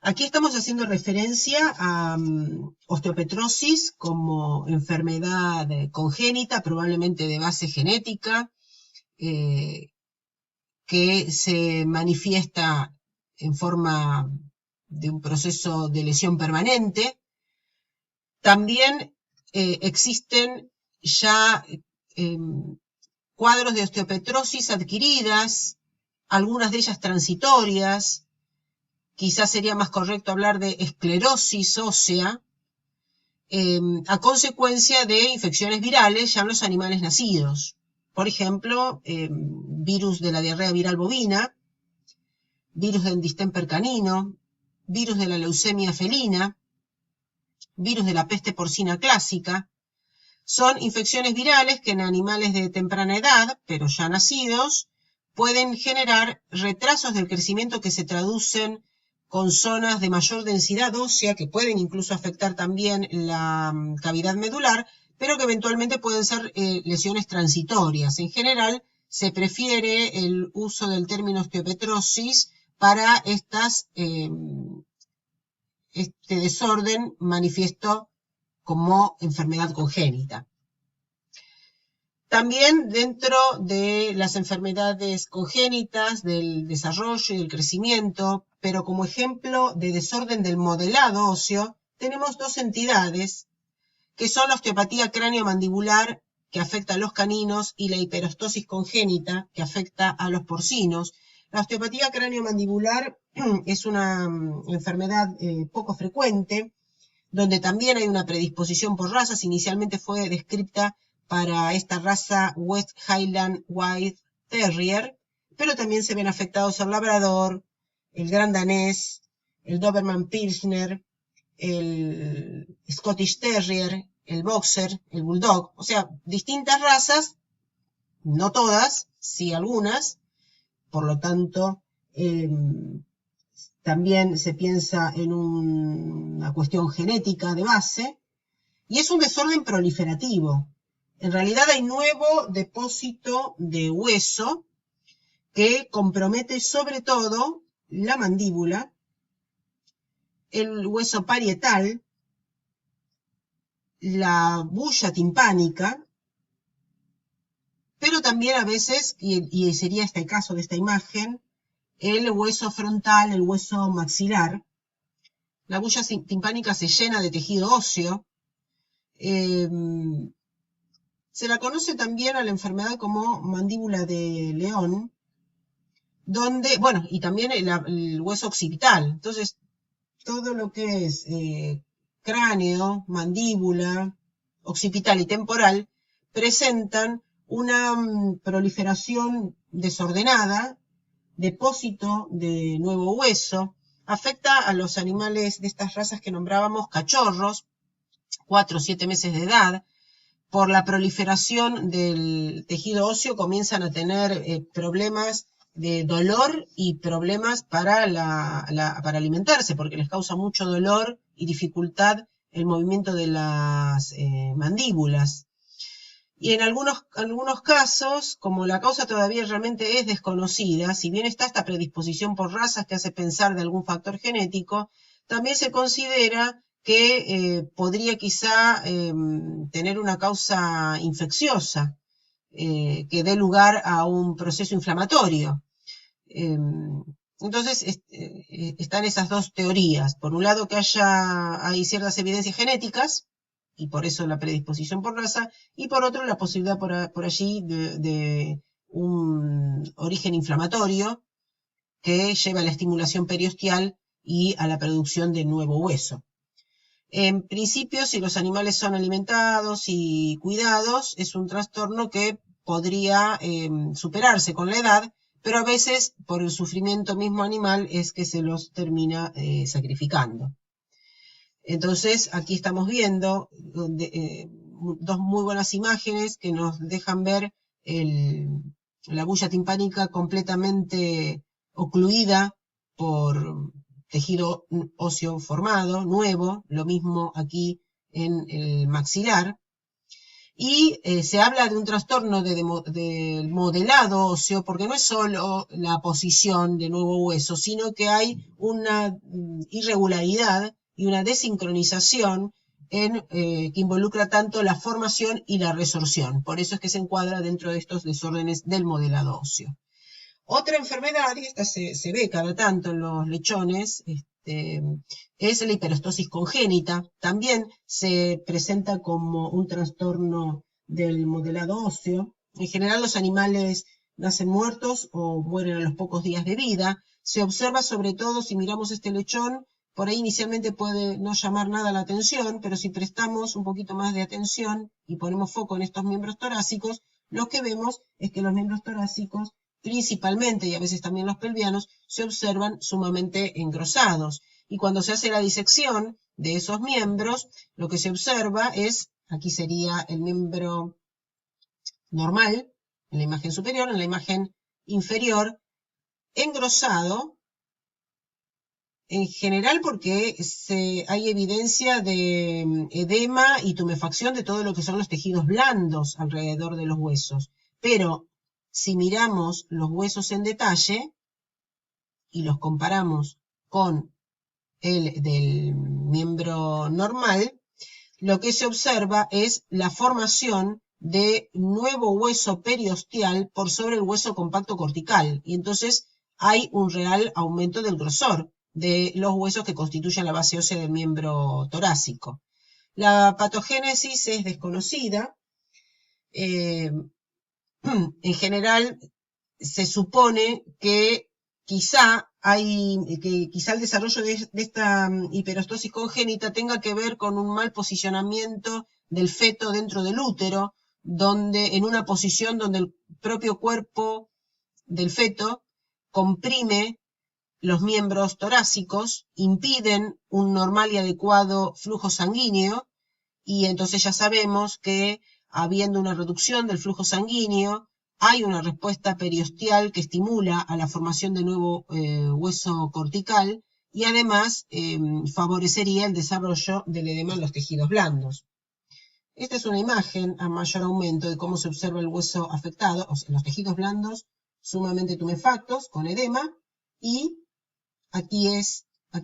Speaker 1: Aquí estamos haciendo referencia a osteopetrosis como enfermedad congénita, probablemente de base genética, que se manifiesta en forma de un proceso de lesión permanente. También existen ya cuadros de osteopetrosis adquiridas, algunas de ellas transitorias. Quizás sería más correcto hablar de esclerosis ósea, a consecuencia de infecciones virales ya en los animales nacidos. Por ejemplo, virus de la diarrea viral bovina, virus del distemper canino, virus de la leucemia felina, virus de la peste porcina clásica. Son infecciones virales que en animales de temprana edad, pero ya nacidos, pueden generar retrasos del crecimiento que se traducen con zonas de mayor densidad ósea, que pueden incluso afectar también la cavidad medular, pero que eventualmente pueden ser lesiones transitorias. En general, se prefiere el uso del término osteopetrosis para este desorden manifiesto como enfermedad congénita. También dentro de las enfermedades congénitas del desarrollo y del crecimiento, pero como ejemplo de desorden del modelado óseo, tenemos dos entidades que son la osteopatía cráneo-mandibular, que afecta a los caninos, y la hiperostosis congénita, que afecta a los porcinos. La osteopatía cráneo-mandibular es una enfermedad poco frecuente, donde también hay una predisposición por razas. Inicialmente fue descrita para esta raza West Highland White Terrier, pero también se ven afectados el labrador, el gran danés, el Doberman Pinscher, el Scottish Terrier, el Boxer, el Bulldog, o sea, distintas razas, no todas, sí algunas, por lo tanto, también se piensa en una cuestión genética de base, y es un desorden proliferativo. En realidad hay nuevo depósito de hueso que compromete sobre todo la mandíbula, el hueso parietal, la bulla timpánica, pero también a veces, y sería este el caso de esta imagen, el hueso frontal, el hueso maxilar. La bulla timpánica se llena de tejido óseo. Se la conoce también a la enfermedad como mandíbula de león, donde, bueno, y también el hueso occipital. Entonces, todo lo que es cráneo, mandíbula, occipital y temporal presentan una proliferación desordenada, depósito de nuevo hueso, afecta a los animales de estas razas que nombrábamos cachorros, 4 o 7 meses de edad. Por la proliferación del tejido óseo comienzan a tener problemas de dolor y problemas para alimentarse, porque les causa mucho dolor y dificultad el movimiento de las mandíbulas. Y en algunos casos, como la causa todavía realmente es desconocida, si bien está esta predisposición por razas que hace pensar de algún factor genético, también se considera que podría quizá tener una causa infecciosa que dé lugar a un proceso inflamatorio. Entonces están esas dos teorías. Por un lado que hay ciertas evidencias genéticas, y por eso la predisposición por raza, y por otro la posibilidad por allí de un origen inflamatorio que lleva a la estimulación periosteal y a la producción de nuevo hueso. En principio, si los animales son alimentados y cuidados, es un trastorno que podría superarse con la edad, pero a veces por el sufrimiento mismo animal es que se los termina sacrificando. Entonces, aquí estamos viendo dos muy buenas imágenes que nos dejan ver la bulla timpánica completamente ocluida por tejido óseo formado, nuevo, lo mismo aquí en el maxilar. Y se habla de un trastorno del modelado óseo, porque no es solo la posición de nuevo hueso, sino que hay una irregularidad y una desincronización que involucra tanto la formación y la resorción. Por eso es que se encuadra dentro de estos desórdenes del modelado óseo. Otra enfermedad, y esta se ve cada tanto en los lechones, es la hiperostosis congénita. También se presenta como un trastorno del modelado óseo. En general los animales nacen muertos o mueren a los pocos días de vida. Se observa sobre todo, si miramos este lechón, por ahí inicialmente puede no llamar nada la atención, pero si prestamos un poquito más de atención y ponemos foco en estos miembros torácicos, lo que vemos es que los miembros torácicos principalmente, y a veces también los pelvianos, se observan sumamente engrosados. Y cuando se hace la disección de esos miembros, lo que se observa es, aquí sería el miembro normal, en la imagen superior, en la imagen inferior, engrosado, en general porque hay evidencia de edema y tumefacción de todo lo que son los tejidos blandos alrededor de los huesos. Pero si miramos los huesos en detalle y los comparamos con el del miembro normal, lo que se observa es la formación de nuevo hueso periosteal por sobre el hueso compacto cortical. Y entonces hay un real aumento del grosor de los huesos que constituyen la base ósea del miembro torácico. La patogénesis es desconocida. En general, se supone que quizá el desarrollo de esta hiperostosis congénita tenga que ver con un mal posicionamiento del feto dentro del útero, en una posición donde el propio cuerpo del feto comprime los miembros torácicos, impiden un normal y adecuado flujo sanguíneo, y entonces ya sabemos que habiendo una reducción del flujo sanguíneo, hay una respuesta periosteal que estimula a la formación de nuevo hueso cortical y además favorecería el desarrollo del edema en los tejidos blandos. Esta es una imagen a mayor aumento de cómo se observa el hueso afectado, o sea, los tejidos blandos sumamente tumefactos con edema, y aquí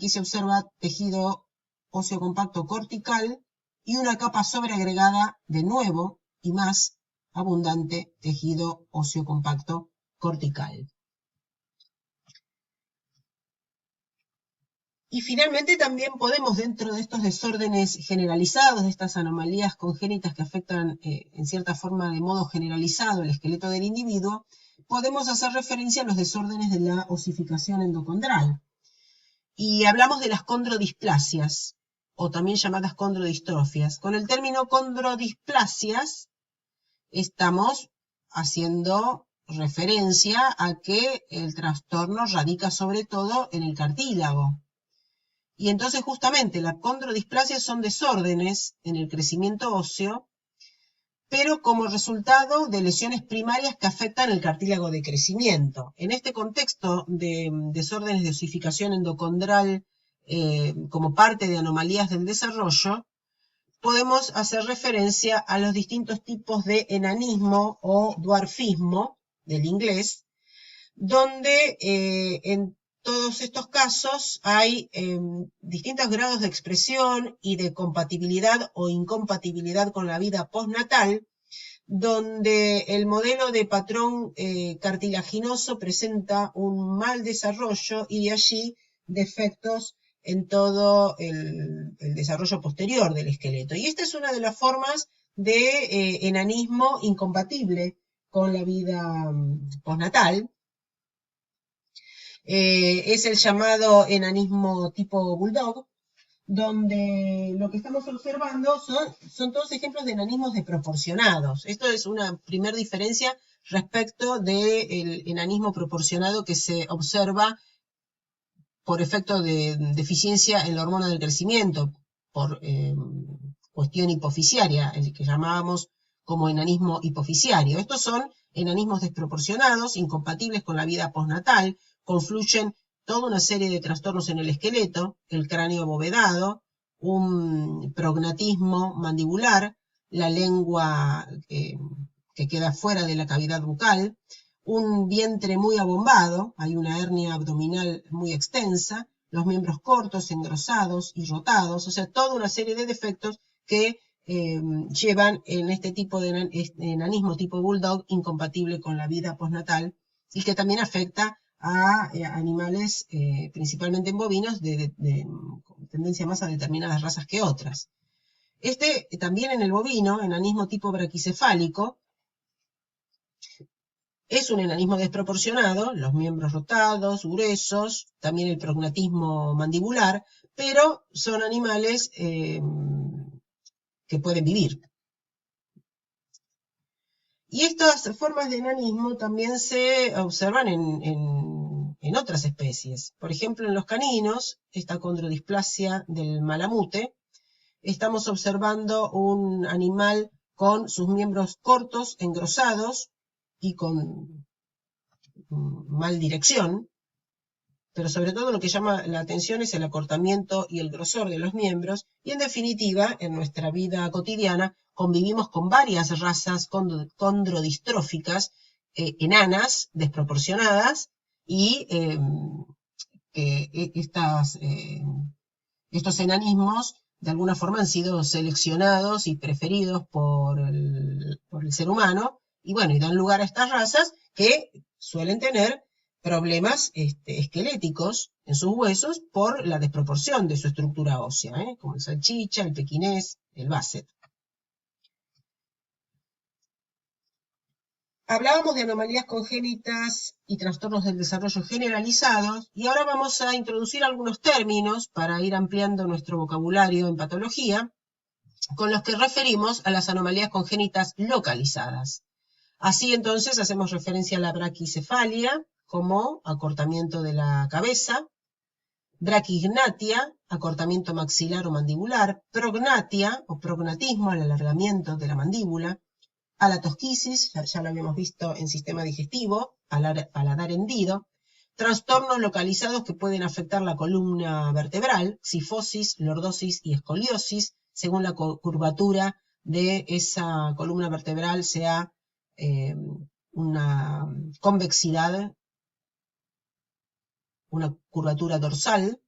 Speaker 1: se observa tejido óseo compacto cortical y una capa sobreagregada de nuevo y más abundante tejido óseo compacto cortical. Y finalmente también podemos, dentro de estos desórdenes generalizados, de estas anomalías congénitas que afectan en cierta forma de modo generalizado el esqueleto del individuo, podemos hacer referencia a los desórdenes de la osificación endocondral. Y hablamos de las condrodisplasias, o también llamadas condrodistrofias. Con el término condrodisplasias estamos haciendo referencia a que el trastorno radica sobre todo en el cartílago. Y entonces justamente las condrodisplasias son desórdenes en el crecimiento óseo, pero como resultado de lesiones primarias que afectan el cartílago de crecimiento. En este contexto de desórdenes de osificación endocondral como parte de anomalías del desarrollo, podemos hacer referencia a los distintos tipos de enanismo o dwarfismo, del inglés, donde en todos estos casos hay distintos grados de expresión y de compatibilidad o incompatibilidad con la vida postnatal, donde el modelo de patrón cartilaginoso presenta un mal desarrollo y de allí defectos en todo el desarrollo posterior del esqueleto. Y esta es una de las formas de enanismo incompatible con la vida postnatal. Es el llamado enanismo tipo bulldog, donde lo que estamos observando son todos ejemplos de enanismos desproporcionados. Esto es una primera diferencia respecto del enanismo proporcionado que se observa por efecto de deficiencia en la hormona del crecimiento, por cuestión hipofisiaria, el que llamábamos como enanismo hipofisiario. Estos son enanismos desproporcionados, incompatibles con la vida postnatal, confluyen toda una serie de trastornos en el esqueleto, el cráneo abovedado, un prognatismo mandibular, la lengua que queda fuera de la cavidad bucal, un vientre muy abombado, hay una hernia abdominal muy extensa, los miembros cortos, engrosados y rotados, o sea, toda una serie de defectos que llevan en este tipo de enanismo tipo bulldog incompatible con la vida postnatal y que también afecta a animales, principalmente en bovinos, de tendencia más a determinadas razas que otras. También en el bovino, enanismo tipo braquicefálico, es un enanismo desproporcionado, los miembros rotados, gruesos, también el prognatismo mandibular, pero son animales que pueden vivir. Y estas formas de enanismo también se observan en otras especies. Por ejemplo, en los caninos, esta condrodisplasia del malamute, estamos observando un animal con sus miembros cortos, engrosados y con mal dirección, pero sobre todo lo que llama la atención es el acortamiento y el grosor de los miembros, y en definitiva, en nuestra vida cotidiana, convivimos con varias razas condrodistróficas, enanas, desproporcionadas, y que estos enanismos de alguna forma han sido seleccionados y preferidos por el ser humano, y bueno, y dan lugar a estas razas que suelen tener problemas esqueléticos en sus huesos por la desproporción de su estructura ósea, como el salchicha, el pequinés, el basset. Hablábamos de anomalías congénitas y trastornos del desarrollo generalizados, y ahora vamos a introducir algunos términos para ir ampliando nuestro vocabulario en patología, con los que referimos a las anomalías congénitas localizadas. Así entonces hacemos referencia a la braquicefalia como acortamiento de la cabeza, braquignatia, acortamiento maxilar o mandibular, prognatia o prognatismo, el alargamiento de la mandíbula, alatosquisis, ya lo habíamos visto en sistema digestivo, paladar hendido, trastornos localizados que pueden afectar la columna vertebral, cifosis, lordosis y escoliosis, según la curvatura de esa columna vertebral, sea una convexidad, una curvatura dorsal,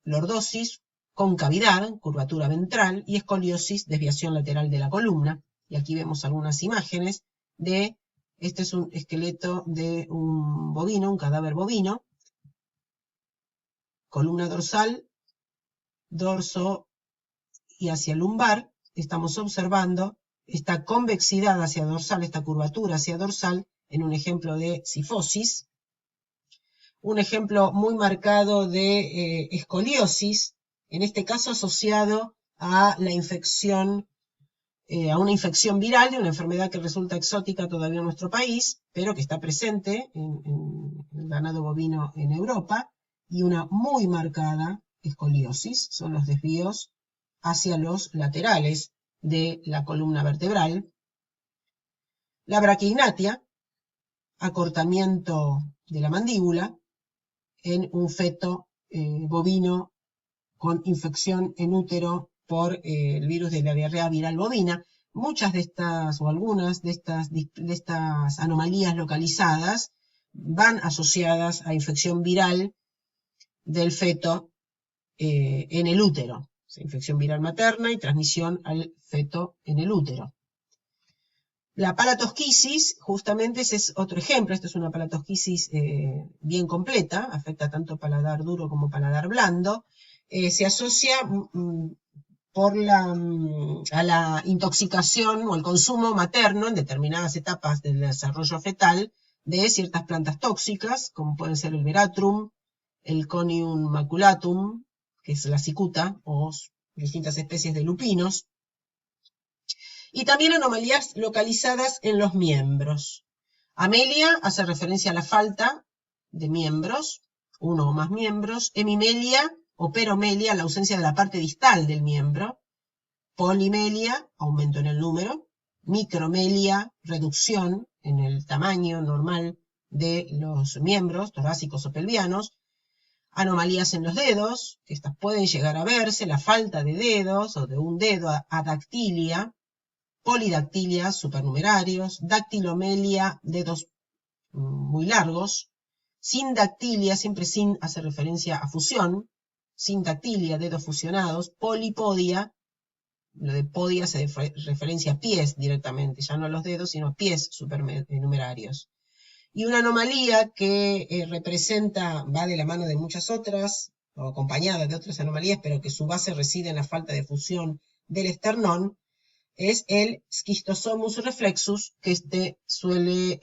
Speaker 1: lordosis, concavidad, curvatura ventral, y escoliosis, desviación lateral de la columna. Y aquí vemos algunas imágenes este es un esqueleto de un bovino, un cadáver bovino, columna dorsal, dorso y hacia el lumbar, estamos observando esta convexidad hacia dorsal, esta curvatura hacia dorsal, en un ejemplo de cifosis. Un ejemplo muy marcado de escoliosis, en este caso asociado a la infección, a una infección viral de una enfermedad que resulta exótica todavía en nuestro país, pero que está presente en el ganado bovino en Europa, y una muy marcada escoliosis, son los desvíos hacia los laterales de la columna vertebral. La braquignatia, acortamiento de la mandíbula en un feto bovino con infección en útero por el virus de la diarrea viral bovina. Muchas de estas, o algunas de estas anomalías localizadas van asociadas a infección viral del feto en el útero. O sea, infección viral materna y transmisión al feto en el útero. La palatosquisis, justamente ese es otro ejemplo. Esta es una palatosquisis bien completa, afecta tanto paladar duro como paladar blando. Se asocia a la intoxicación o el consumo materno en determinadas etapas del desarrollo fetal de ciertas plantas tóxicas, como pueden ser el veratrum, el conium maculatum, que es la cicuta, o distintas especies de lupinos, y también anomalías localizadas en los miembros. Amelia hace referencia a la falta de miembros, uno o más miembros. Hemimelia o peromelia, la ausencia de la parte distal del miembro. Polimelia, aumento en el número. Micromelia, reducción en el tamaño normal de los miembros torácicos o pelvianos. Anomalías en los dedos, que estas pueden llegar a verse, la falta de dedos o de un dedo, adactilia. Polidactilia, supernumerarios. Dactilomelia, dedos muy largos. Sindactilia, siempre sin hace referencia a fusión. Sindactilia, dedos fusionados. Polipodia, lo de podia hace referencia a pies directamente, ya no a los dedos, sino a pies supernumerarios. Y una anomalía que representa, va de la mano de muchas otras, o acompañada de otras anomalías, pero que su base reside en la falta de fusión del esternón, es el Schistosomus reflexus, que suele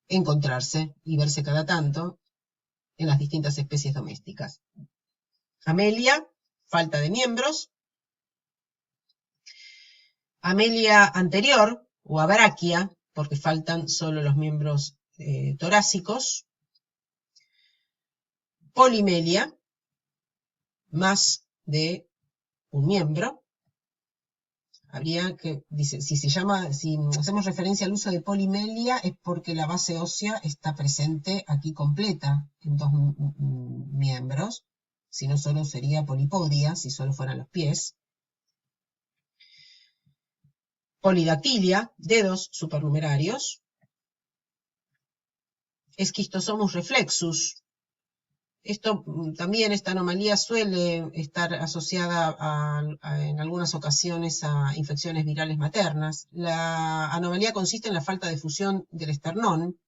Speaker 1: encontrarse y verse cada tanto en las distintas especies domésticas. Amelia, falta de miembros. Amelia anterior, o abraquia, porque faltan solo los miembros torácicos. Polimelia, más de un miembro. Habría que, dice, si hacemos referencia al uso de polimelia, es porque la base ósea está presente aquí completa en dos miembros. Si no, solo sería polipodia, si solo fueran los pies. Polidactilia, dedos supernumerarios. Schistosomus reflexus. Esta anomalía suele estar asociada en algunas ocasiones a infecciones virales maternas. La anomalía consiste en la falta de fusión del esternón.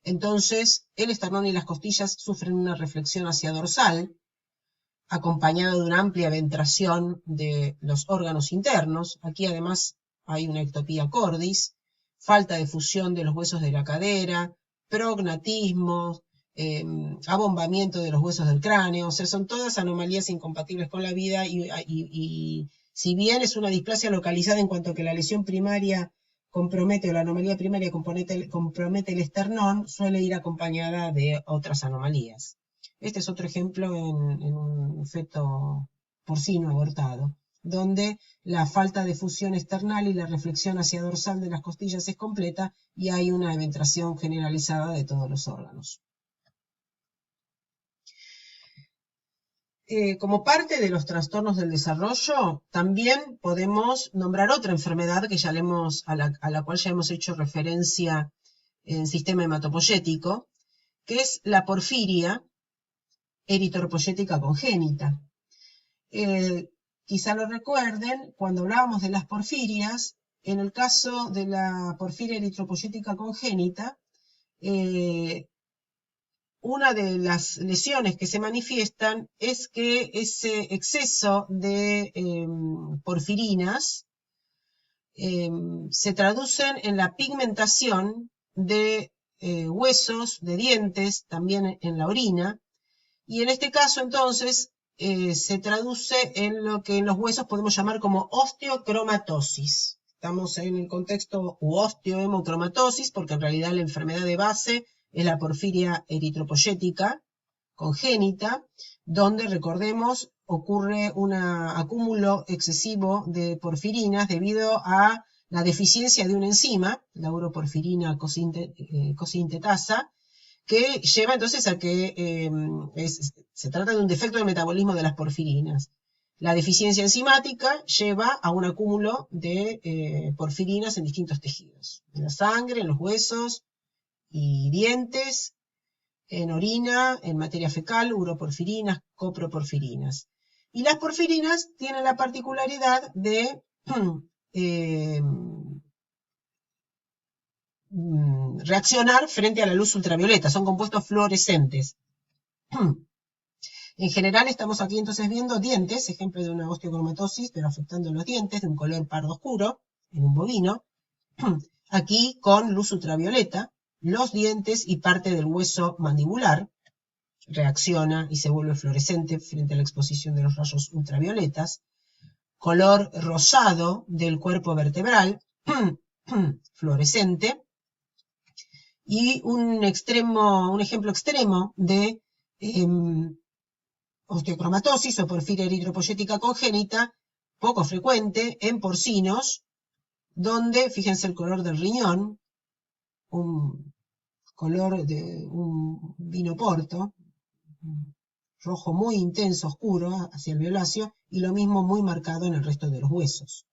Speaker 1: Entonces, el esternón y las costillas sufren una reflexión hacia dorsal, acompañado de una amplia ventración de los órganos internos. Aquí además hay una ectopía cordis, falta de fusión de los huesos de la cadera, prognatismo, abombamiento de los huesos del cráneo. O sea, son todas anomalías incompatibles con la vida y si bien es una displasia localizada en cuanto que la lesión primaria compromete, o la anomalía primaria compromete el esternón, suele ir acompañada de otras anomalías. Este es otro ejemplo en un feto porcino abortado, donde la falta de fusión esternal y la reflexión hacia dorsal de las costillas es completa y hay una eventración generalizada de todos los órganos. Como parte de los trastornos del desarrollo, también podemos nombrar otra enfermedad que a la cual ya hemos hecho referencia en sistema hematopoyético, que es la porfiria eritropoyética congénita. Quizá lo recuerden, cuando hablábamos de las porfirias, en el caso de la porfiria eritropoyética congénita, una de las lesiones que se manifiestan es que ese exceso de porfirinas se traducen en la pigmentación de huesos, de dientes, también en la orina, y en este caso entonces se traduce en lo que en los huesos podemos llamar como osteocromatosis. Estamos en el contexto osteohemocromatosis porque en realidad la enfermedad de base es la porfiria eritropoyética congénita, donde, recordemos, ocurre un acúmulo excesivo de porfirinas debido a la deficiencia de una enzima, la uroporfirina cosintetasa, que lleva entonces a que se trata de un defecto de metabolismo de las porfirinas. La deficiencia enzimática lleva a un acúmulo de porfirinas en distintos tejidos, en la sangre, en los huesos y dientes, en orina, en materia fecal, uroporfirinas, coproporfirinas. Y las porfirinas tienen la particularidad de reaccionar frente a la luz ultravioleta, son compuestos fluorescentes. En general estamos aquí entonces viendo dientes, ejemplo de una osteocromatosis, pero afectando los dientes de un color pardo oscuro, en un bovino, aquí con luz ultravioleta, los dientes y parte del hueso mandibular. Reacciona y se vuelve fluorescente frente a la exposición de los rayos ultravioletas. Color rosado del cuerpo vertebral, fluorescente. Y un ejemplo extremo de osteocromatosis o porfiria eritropoyética congénita, poco frecuente en porcinos, donde, fíjense el color del riñón, un color de un vino porto, rojo muy intenso, oscuro, hacia el violáceo, y lo mismo muy marcado en el resto de los huesos.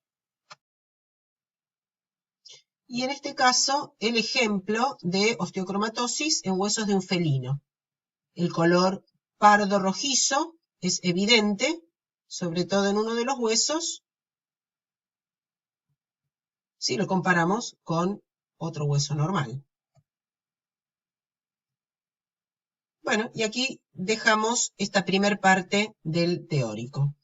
Speaker 1: Y en este caso, el ejemplo de osteocromatosis en huesos de un felino. El color pardo rojizo es evidente, sobre todo en uno de los huesos, si lo comparamos con otro hueso normal. Bueno, y aquí dejamos esta primer parte del teórico.